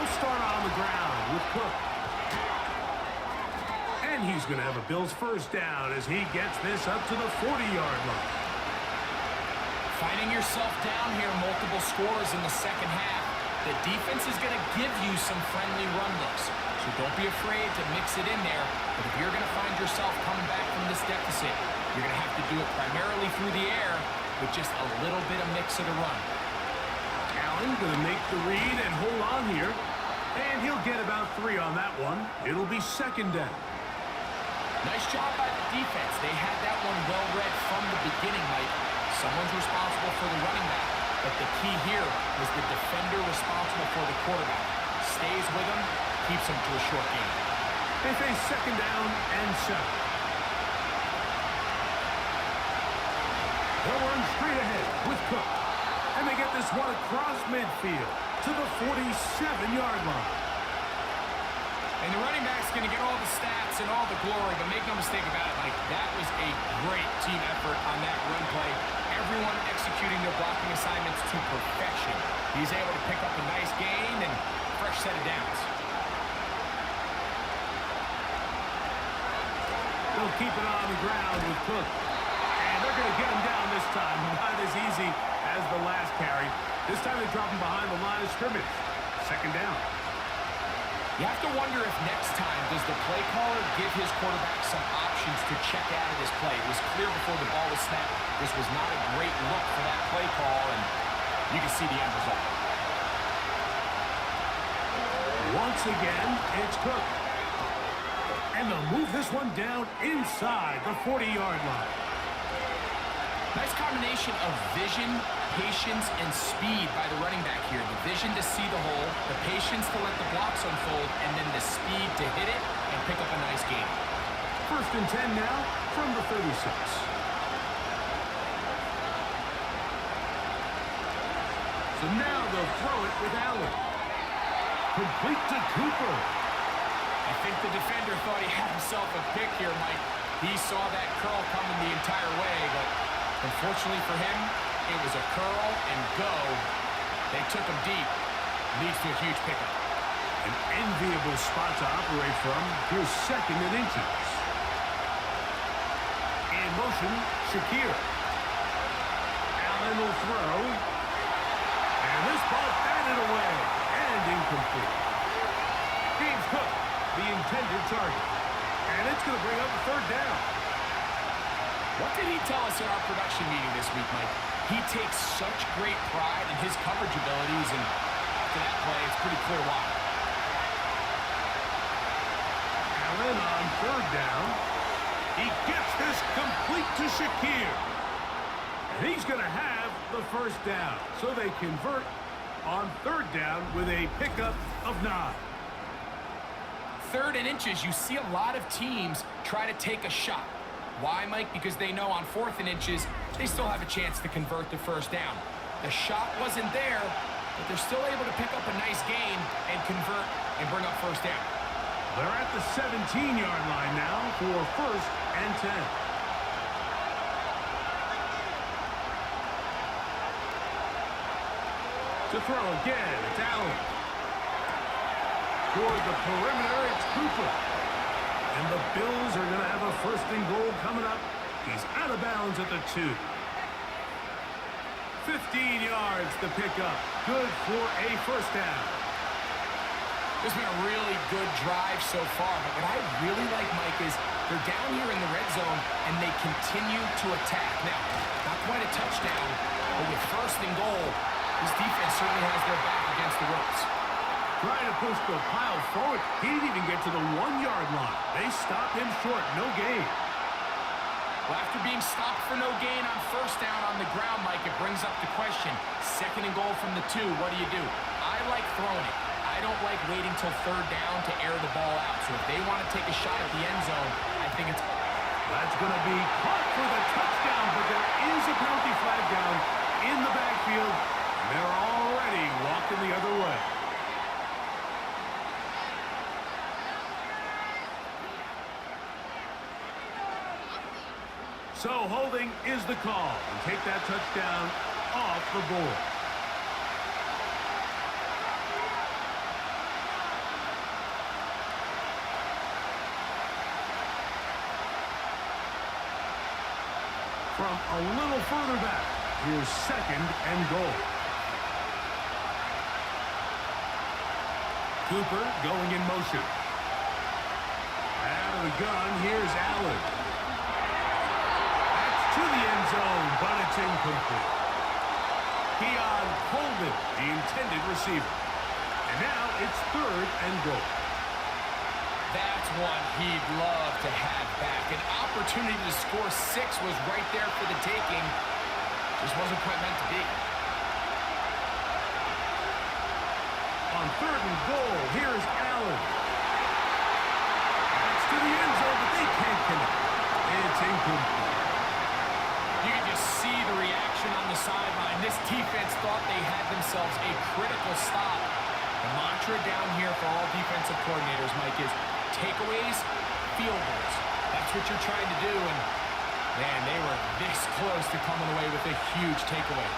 They'll start on the ground with Cook. And he's going to have a Bills first down as he gets this up to the 40-yard line. Finding yourself down here, multiple scores in the second half. The defense is going to give you some friendly run looks, so don't be afraid to mix it in there. But if you're going to find yourself coming back from this deficit, you're going to have to do it primarily through the air with just a little bit of mix of the run. Allen going to make the read and hold on here. And he'll get about 3 on that one. It'll be second down. Nice job by the defense. They had that one well read from the beginning, Mike. Someone's responsible for the running back, but the key here is the defender responsible for the quarterback. Stays with him, keeps him to a short game. They face second down and 7. They'll run straight ahead with Cook. And they get this one across midfield to the 47-yard line. And the running back's going to get all the stats and all the glory, but make no mistake about it, Mike, that was a great team effort on that run play. Everyone executing their blocking assignments to perfection. He's able to pick up a nice gain and fresh set of downs. They'll keep it on the ground with Cook. And they're going to get him down this time. Not as easy as the last carry. This time they drop him behind the line of scrimmage. Second down. You have to wonder if next time does the play caller give his quarterback some options to check out of this play. It was clear before the ball was snapped. This was not a great look for that play call, and you can see the end result. Once again, it's Cook. And they'll move this one down inside the 40-yard line. Nice combination of vision, patience, and speed by the running back here. The vision to see the hole, the patience to let the blocks unfold, and then the speed to hit it and pick up a nice gain. First and 10 now from the 36. So now they'll throw it with Allen. Complete to Cooper. I think the defender thought he had himself a pick here, Mike. He saw that curl coming the entire way, but unfortunately for him, it was a curl and go. They took him deep. Leads to a huge pickup. An enviable spot to operate from. Here's second and inches. In motion, Shakir. Allen will throw. And this ball batted away. And incomplete. James Cook, the intended target. And it's going to bring up a third down. What did he tell us in our production meeting this week, Mike? He takes such great pride in his coverage abilities, and after that play, it's pretty clear why. Allen on third down. He gets this complete to Shakir. And he's going to have the first down. So they convert on third down with a pickup of 9. Third and inches, you see a lot of teams try to take a shot. Why, Mike? Because they know on 4th and inches, they still have a chance to convert the first down. The shot wasn't there, but they're still able to pick up a nice gain and convert and bring up first down. They're at the 17-yard line now for first and 10. To throw again, it's Allen. Toward the perimeter, it's Cooper. And the Bills are going to have a first and goal coming up. He's out of bounds at the 2. 15 yards to pick up. Good for a first down. This has been a really good drive so far, but what I really like, Mike, is they're down here in the red zone, and they continue to attack. Now, not quite a touchdown, but with first and goal, this defense certainly has their back against the ropes. Trying to push the pile forward. He didn't even get to the 1-yard line. They stopped him short. No gain. Well, after being stopped for no gain on first down on the ground, Mike, it brings up the question. Second and goal from the 2, what do? I like throwing it. I don't like waiting till third down to air the ball out. So if they want to take a shot at the end zone, I think it's... That's going to be caught for the touchdown, but there is a penalty flag down in the backfield. And they're already walking the other way. So holding is the call. And take that touchdown off the board. from a little further back. Here's 2nd and goal. Cooper going in motion. Out of the gun, here's Allen. That's to the end zone, but it's incomplete. Keon Coleman, the intended receiver. And now it's 3rd and goal. That's one he'd love to have back. An opportunity to score 6 was right there for the taking. Just wasn't quite meant to be. On 3rd and goal, here's Allen. That's to the end zone, but they can't connect. It's incomplete. You can just see the reaction on the sideline. This defense thought they had themselves a critical stop. The mantra down here for all defensive coordinators, Mike, is takeaways, field goals. That's what you're trying to do, and man, they were this close to coming away with a huge takeaway.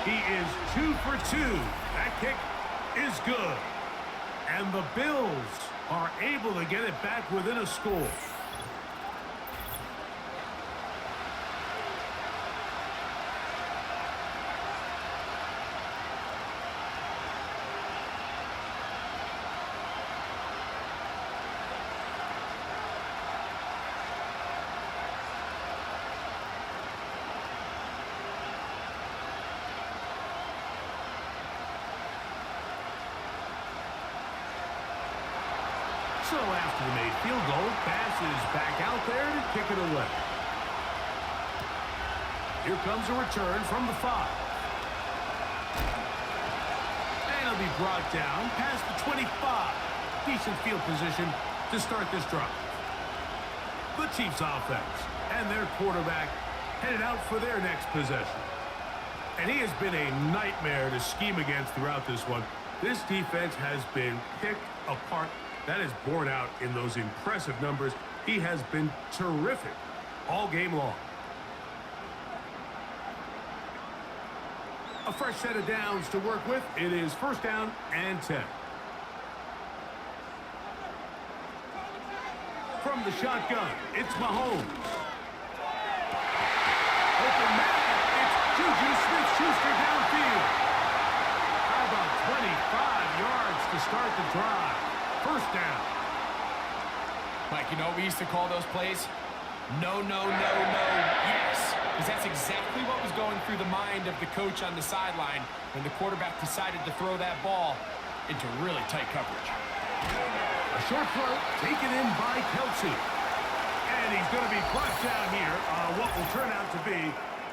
He is 2 for 2. That kick is good. And the Bills are able to get it back within a score. So after the made field goal, pass is back out there to kick it away. Here comes a return from the 5. And it'll be brought down past the 25. Decent field position to start this drive. The Chiefs offense and their quarterback headed out for their next possession. And he has been a nightmare to scheme against throughout this one. This defense has been picked apart. That is borne out in those impressive numbers. He has been terrific all game long. A fresh set of downs to work with. It is 1st down and 10. From the shotgun, it's Mahomes. Open man, it's Juju Smith-Schuster downfield. How about 25 yards to start the drive? 1st down. Mike, you know what we used to call those plays? No, no, no, no, yes. Because that's exactly what was going through the mind of the coach on the sideline when the quarterback decided to throw that ball into really tight coverage. A short throw taken in by Kelsey. And he's going to be brought down here on what will turn out to be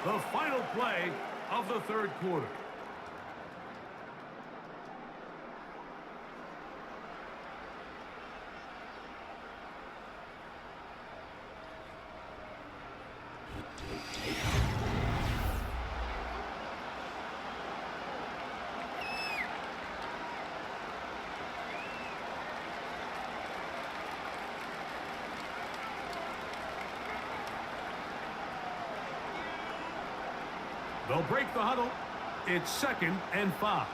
the final play of the 3rd quarter. They'll break the huddle. It's 2nd and 5.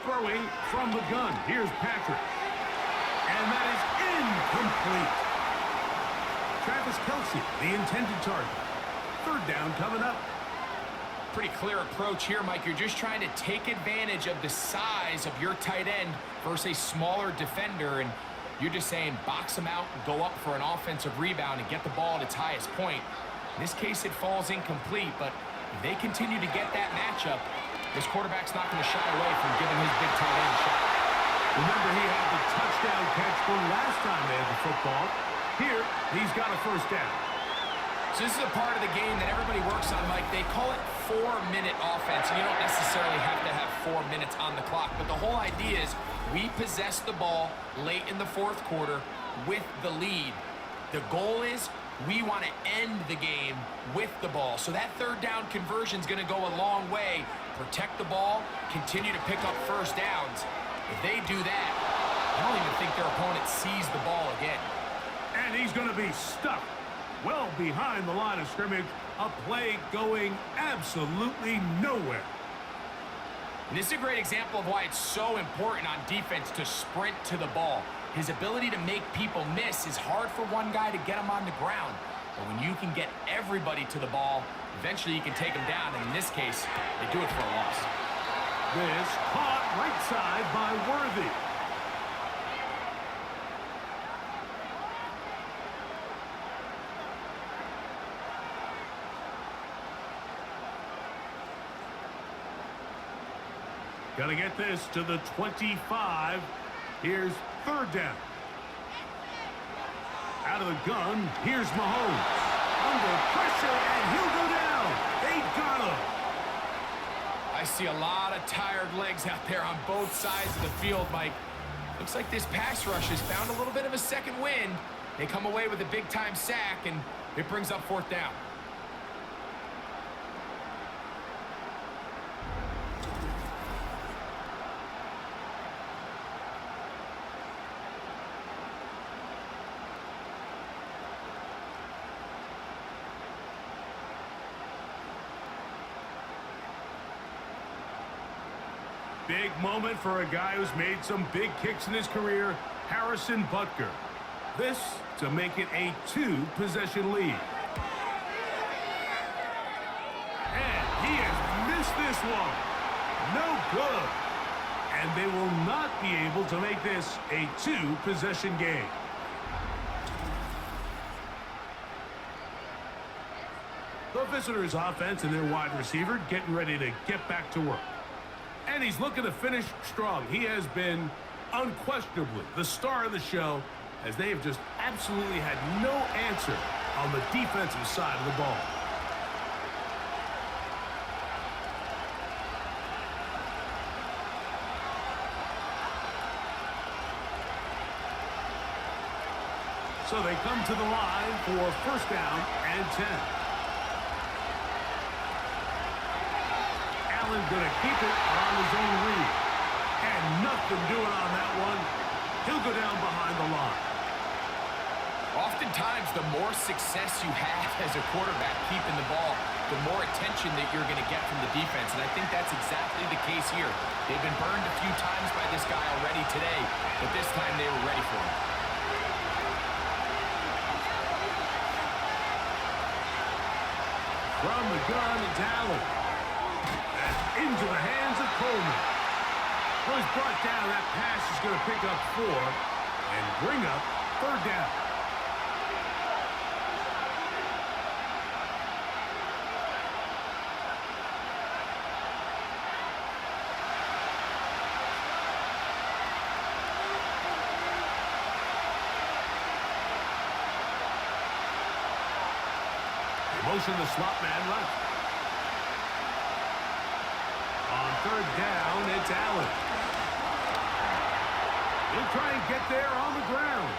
Throwing from the gun. Here's Patrick. And that is incomplete. Travis Kelce, the intended target. 3rd down coming up. Pretty clear approach here, Mike. You're just trying to take advantage of the size of your tight end versus a smaller defender, and you're just saying box him out and go up for an offensive rebound and get the ball at its highest point. In this case, it falls incomplete, but if they continue to get that matchup, this quarterback's not going to shy away from giving his big tight end a shot. Remember, he had the touchdown catch the last time they had the football. Here, he's got a 1st down. So this is a part of the game that everybody works on, Mike. They call it 4-minute offense, and you don't necessarily have to have 4 minutes on the clock, but the whole idea is we possess the ball late in the 4th quarter with the lead. The goal is we want to end the game with the ball. So that 3rd down conversion is going to go a long way. Protect the ball, continue to pick up 1st downs. If they do that, I don't even think their opponent sees the ball again. And he's going to be stuck well behind the line of scrimmage. A play going absolutely nowhere. And this is a great example of why it's so important on defense to sprint to the ball. His ability to make people miss is hard for one guy to get him on the ground. But when you can get everybody to the ball, eventually you can take them down. And in this case, they do it for a loss. This caught right side by Worthy. Gonna get this to the 25. Here's third down. Out of the gun, here's Mahomes. Under pressure, and he'll go down. They got him. I see a lot of tired legs out there on both sides of the field, Mike. Looks like this pass rush has found a little bit of a second wind. They come away with a big-time sack, and it brings up fourth down. Big moment for a guy who's made some big kicks in his career, Harrison Butker. This to make it a 2-possession lead. And he has missed this one. No good. And they will not be able to make this a 2-possession game. The visitors' offense and their wide receiver getting ready to get back to work. And he's looking to finish strong. He has been unquestionably the star of the show, as they have just absolutely had no answer on the defensive side of the ball. So they come to the line for first down and 10. Allen gonna keep it on his own read. And nothing doing on that one. He'll go down behind the line. Oftentimes, the more success you have as a quarterback keeping the ball, the more attention that you're going to get from the defense. And I think that's exactly the case here. They've been burned a few times by this guy already today, but this time they were ready for him. From the gun, it's Allen. And into the hands of Coleman. Well, he's brought down. That pass is going to pick up 4 and bring up third down. Motion the slot man left. On third down, it's Allen. He'll try and get there on the ground.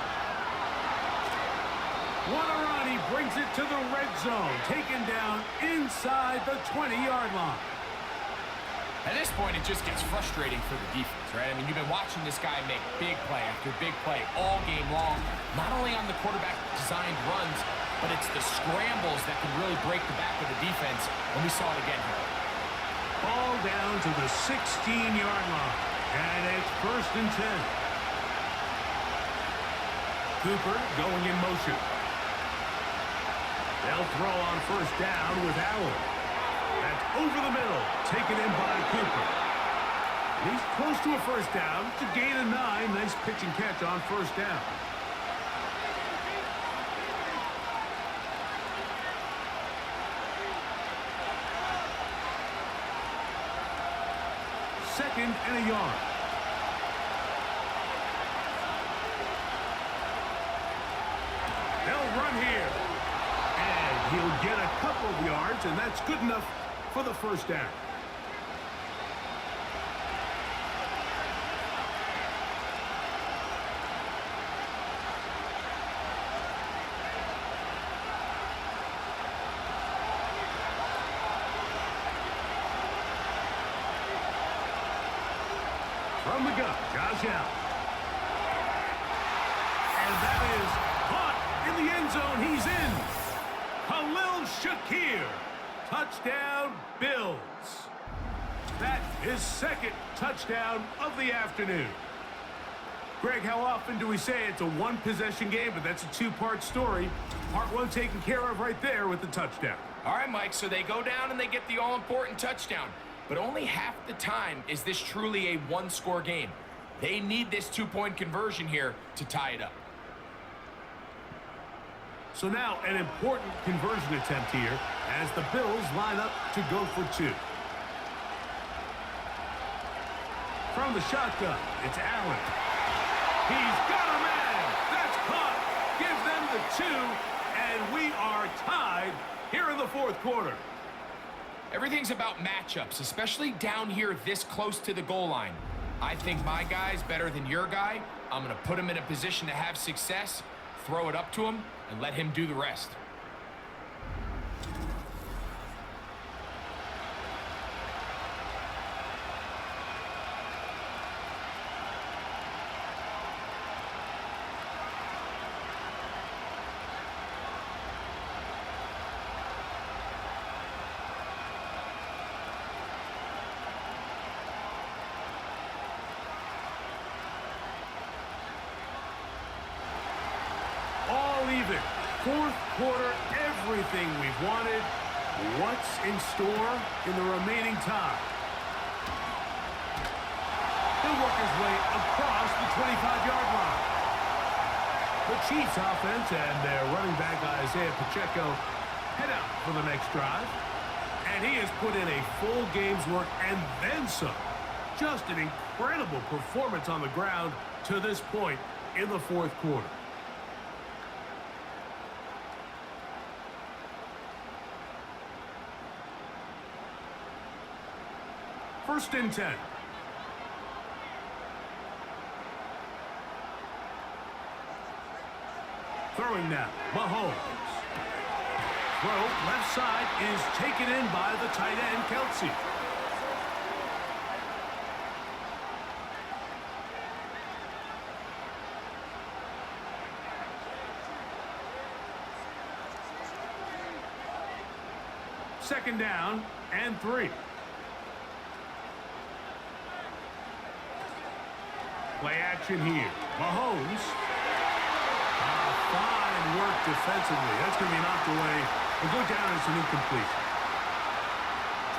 What a run. He brings it to the red zone. Taken down inside the 20-yard line. At this point, it just gets frustrating for the defense, right? I mean, you've been watching this guy make big play after big play all game long, not only on the quarterback-designed runs, but it's the scrambles that can really break the back of the defense, and we saw it again here. Ball down to the 16-yard line, and it's first and 10. Cooper going in motion. They'll throw on first down with Allen. That's over the middle, taken in by Cooper. He's close to a first down. It's a gain of 9. Nice pitch and catch on first down. Second and a yard. They'll run here. And he'll get a couple of yards, and that's good enough for the first down. From the gun, Josh Allen. And that is caught in the end zone. He's in. Khalil Shakir. Touchdown, Bills. That his second touchdown of the afternoon. Greg, how often do we say it's a one-possession game, but that's a two-part story? Part one taken care of right there with the touchdown. All right, Mike, so they go down and they get the all-important touchdown. But only half the time is this truly a one-score game. They need this two-point conversion here to tie it up. So now an important conversion attempt here as the Bills line up to go for two. From the shotgun, it's Allen. He's got a man. That's caught. Gives them the two, and we are tied here in the fourth quarter. Everything's about matchups, especially down here this close to the goal line. I think my guy's better than your guy. I'm going to put him in a position to have success, throw it up to him, and let him do the rest. Even. Fourth quarter, everything we've wanted. What's in store in the remaining time? He'll work his way across the 25-yard line. The Chiefs offense and their running back Isaiah Pacheco head out for the next drive. And he has put in a full game's work and then some. Just an incredible performance on the ground to this point in the fourth quarter. First and 10. Throwing now, Mahomes. Throw left side is taken in by the tight end, Kelsey. Second down and 3. Play action here. Mahomes. Fine work defensively. That's going to be knocked away and go down as an incompletion.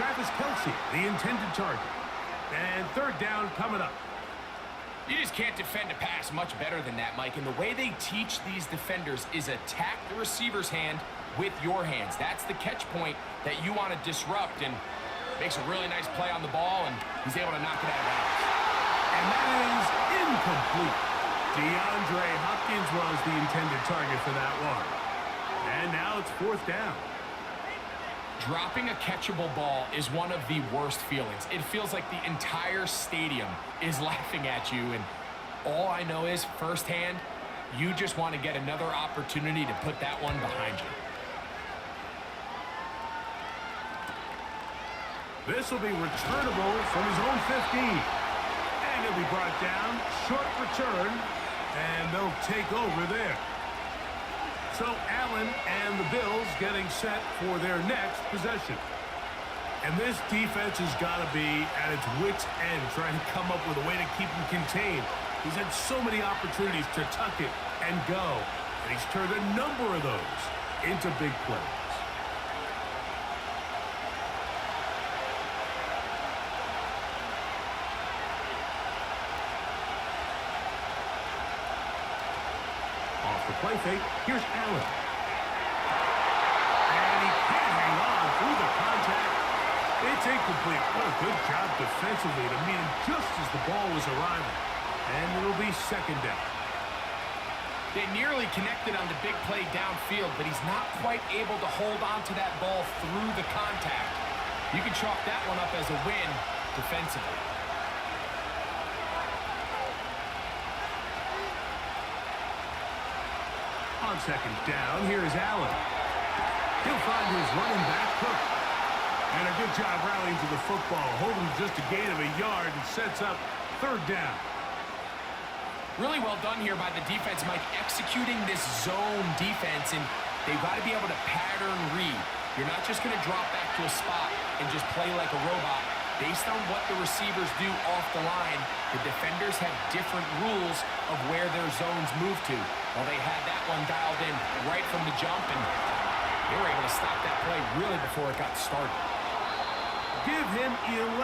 Travis Kelsey, the intended target. And third down coming up. You just can't defend a pass much better than that, Mike. And the way they teach these defenders is attack the receiver's hand with your hands. That's the catch point that you want to disrupt, and makes a really nice play on the ball, and he's able to knock it out of bounds. And that is incomplete. DeAndre Hopkins was the intended target for that one. And now it's fourth down. Dropping a catchable ball is one of the worst feelings. It feels like the entire stadium is laughing at you, and all I know is firsthand, you just want to get another opportunity to put that one behind you. This will be returnable from his own 15. And he'll be brought down. Short return. And they'll take over there. So Allen and the Bills getting set for their next possession. And this defense has got to be at its wit's end, trying to come up with a way to keep him contained. He's had so many opportunities to tuck it and go. And he's turned a number of those into big plays. The play fake. Here's Allen. And he can't hang on through the contact. It's incomplete. What a good job defensively to meet him just as the ball was arriving. And it'll be second down. They nearly connected on the big play downfield, but he's not quite able to hold on to that ball through the contact. You can chalk that one up as a win defensively. On second down, here is Allen. He'll find his running back, Cook. And a good job rallying to the football, holding just a gain of a yard and sets up third down. Really well done here by the defense, Mike, executing this zone defense, and they've got to be able to pattern read. You're not just going to drop back to a spot and just play like a robot. Based on what the receivers do off the line, the defenders have different rules of where their zones move to. Well, they had that one dialed in right from the jump, and they were able to stop that play really before it got started. Give him 11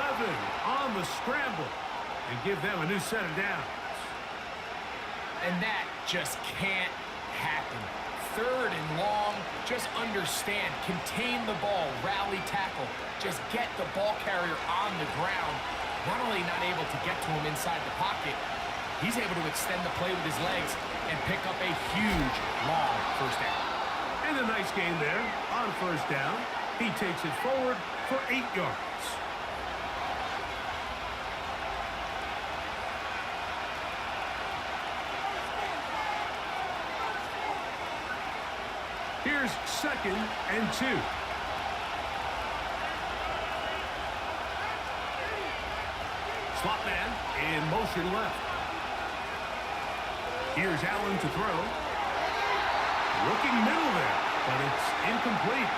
on the scramble and give them a new set of downs. And that just can't happen. 3rd and long, just understand, contain the ball, rally tackle, just get the ball carrier on the ground. Not only not able to get to him inside the pocket, he's able to extend the play with his legs and pick up a huge, long first down. And a nice gain there on first down. He takes it forward for 8 yards. Here's 2nd and 2. Slot man in motion left. Here's Allen to throw. Looking middle there, but it's incomplete.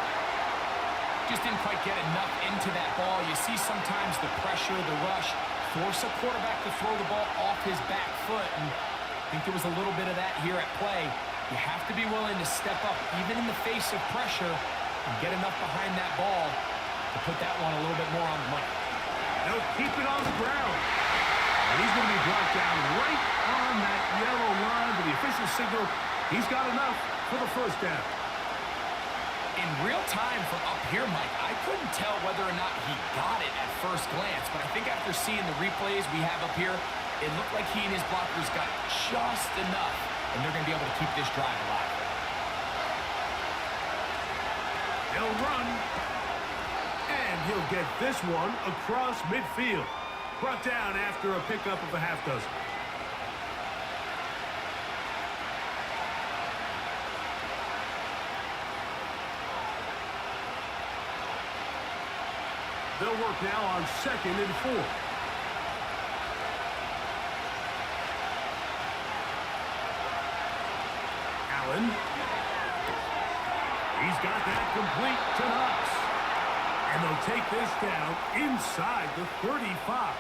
Just didn't quite get enough into that ball. You see sometimes the pressure, the rush, force a quarterback to throw the ball off his back foot, and I think there was a little bit of that here at play. You have to be willing to step up, even in the face of pressure, and get enough behind that ball to put that one a little bit more on the money. No, keep it on the ground. And he's going to be brought down right on that yellow line to the official signal. He's got enough for the first down. In real time from up here, Mike, I couldn't tell whether or not he got it at first glance, but I think after seeing the replays we have up here, it looked like he and his blockers got just enough, and they're going to be able to keep this drive alive. He'll run, and he'll get this one across midfield. Brought down after a pickup of a half dozen. They'll work now on 2nd and 4. Allen. He's got that complete to Knox. And they'll take this down inside the 35.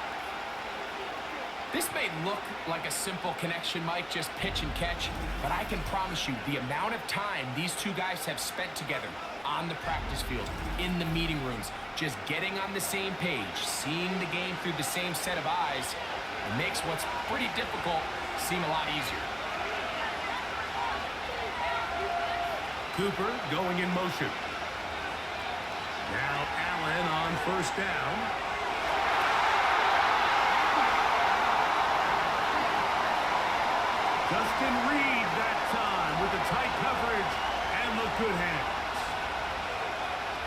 This may look like a simple connection, Mike, just pitch and catch, but I can promise you the amount of time these two guys have spent together on the practice field, in the meeting rooms, just getting on the same page, seeing the game through the same set of eyes, it makes what's pretty difficult seem a lot easier. Cooper going in motion. Now Allen on first down. Justin Reed that time with the tight coverage and the good hands.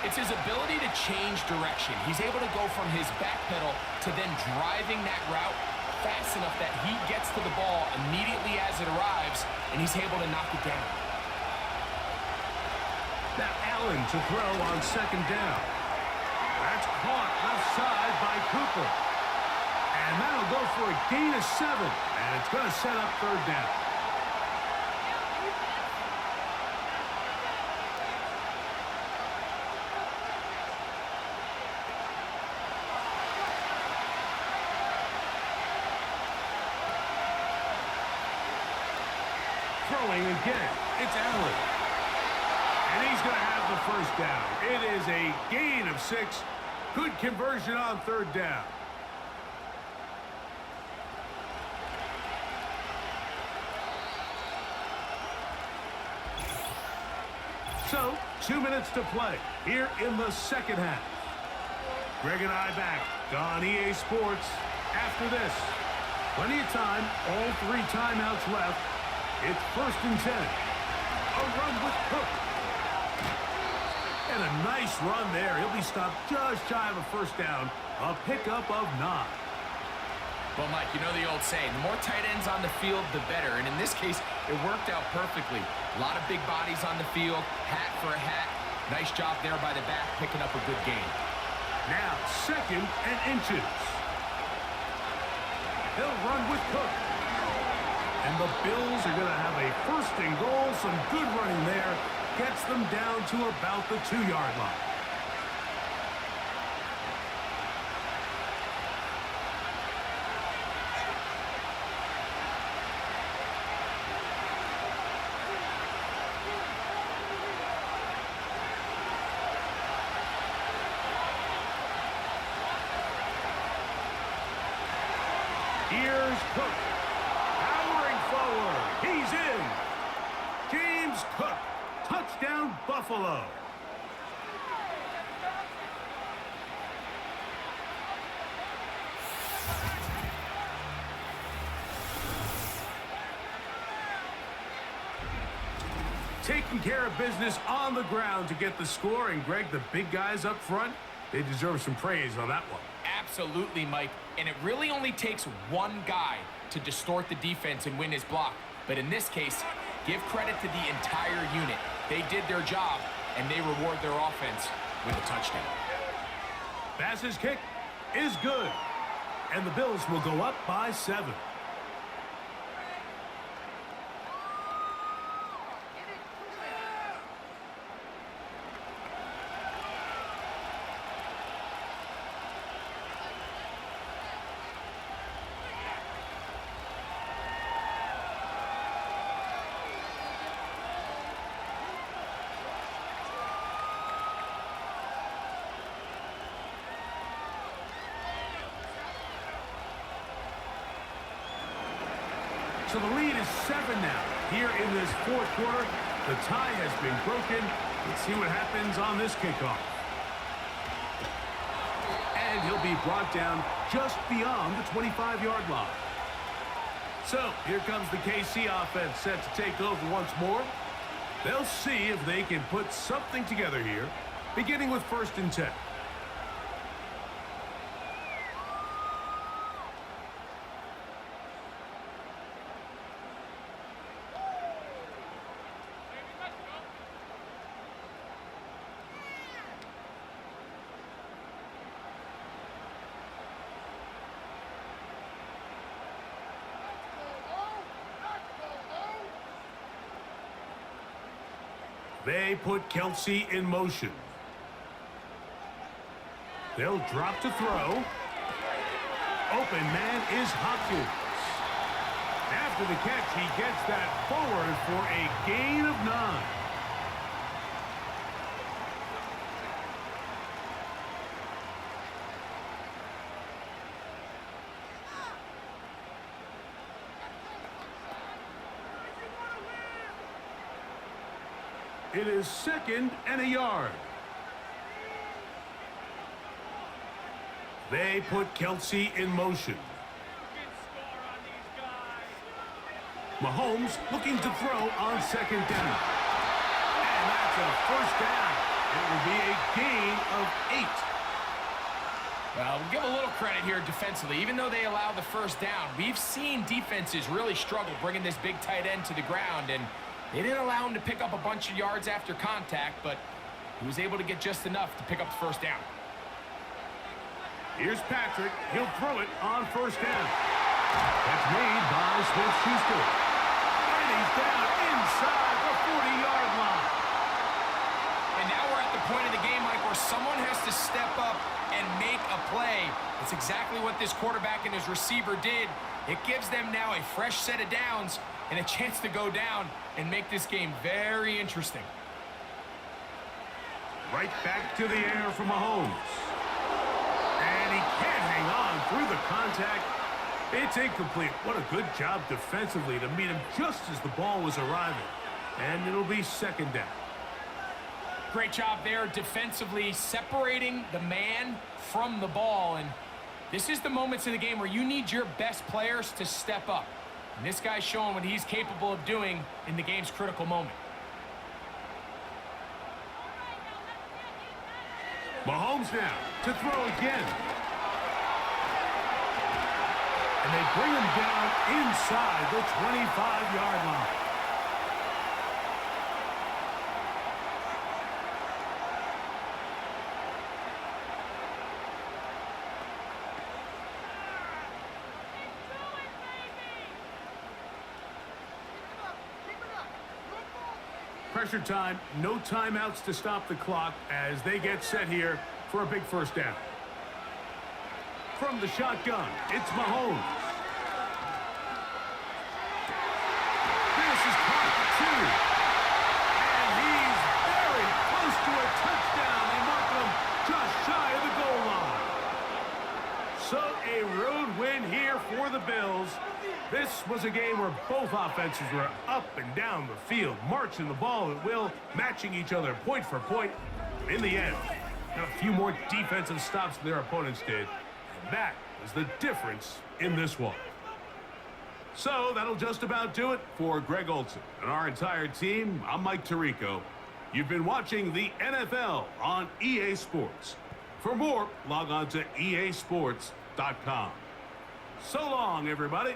It's his ability to change direction. He's able to go from his back pedal to then driving that route fast enough that he gets to the ball immediately as it arrives, and he's able to knock it down. Now Allen to throw on 2nd down. That's caught left side by Cooper. And that'll go for a gain of 7. And it's going to set up 3rd down. Throwing again. It's Allen. And he's going to have the first down. It is a gain of 6. Good conversion on 3rd down. So, 2 minutes to play here in the second half. Greg and I back on EA Sports after this. Plenty of time, all 3 timeouts left. It's 1st and 10. A run with Cook. And a nice run there. He'll be stopped just shy of a first down. A pickup of 9. Well, Mike, you know the old saying, the more tight ends on the field, the better. And in this case, it worked out perfectly. A lot of big bodies on the field, hat for a hat. Nice job there by the back, picking up a good gain. Now, 2nd and inches. He'll run with Cook. And the Bills are going to have a 1st and goal. Some good running there. Gets them down to about the 2-yard line. Here's Cook. Powering forward. He's in. James Cook. Touchdown, Buffalo. Taking care of business on the ground to get the score. And, Greg, the big guys up front, they deserve some praise on that one. Absolutely, Mike. And it really only takes one guy to distort the defense and win his block. But in this case, give credit to the entire unit. They did their job, and they reward their offense with a touchdown. Bass's kick is good. And the Bills will go up by 7. So the lead is 7 now. Here in this fourth quarter, the tie has been broken. Let's see what happens on this kickoff. And he'll be brought down just beyond the 25-yard line. So here comes the KC offense set to take over once more. They'll see if they can put something together here, beginning with 1st and 10. They put Kelsey in motion. They'll drop to throw. Open man is Hopkins. After the catch, he gets that forward for a gain of 9. It is 2nd and a yard. They put Kelsey in motion. Mahomes looking to throw on 2nd down. And that's a 1st down. It will be a gain of 8. Well, we'll give a little credit here defensively. Even though they allowed the 1st down, we've seen defenses really struggle bringing this big tight end to the ground, and they didn't allow him to pick up a bunch of yards after contact, but he was able to get just enough to pick up the 1st down. Here's Patrick. He'll throw it on 1st down. That's made by Smith-Schuster. And he's down inside the 40-yard line. And now we're at the point of the game, Mike, where someone has to step up and make a play. That's exactly what this quarterback and his receiver did. It gives them now a fresh set of downs and a chance to go down and make this game very interesting. Right back to the air for Mahomes. And he can't hang on through the contact. It's incomplete. What a good job defensively to meet him just as the ball was arriving. And it'll be 2nd down. Great job there defensively, separating the man from the ball. And this is the moments in the game where you need your best players to step up. And this guy's showing what he's capable of doing in the game's critical moment. Mahomes now to throw again. And they bring him down inside the 25-yard line. Pressure time, no timeouts to stop the clock as they get set here for a big 1st down. From the shotgun, it's Mahomes. This is caught for 2. And he's very close to a touchdown. They mark him just shy of the goal line. So a road win here for the Bills. This was a game where both offenses were up and down the field, marching the ball at will, matching each other point for point. In the end, got a few more defensive stops than their opponents did. And that was the difference in this one. So that'll just about do it for Greg Olson and our entire team. I'm Mike Tirico. You've been watching the NFL on EA Sports. For more, log on to easports.com. So long, everybody.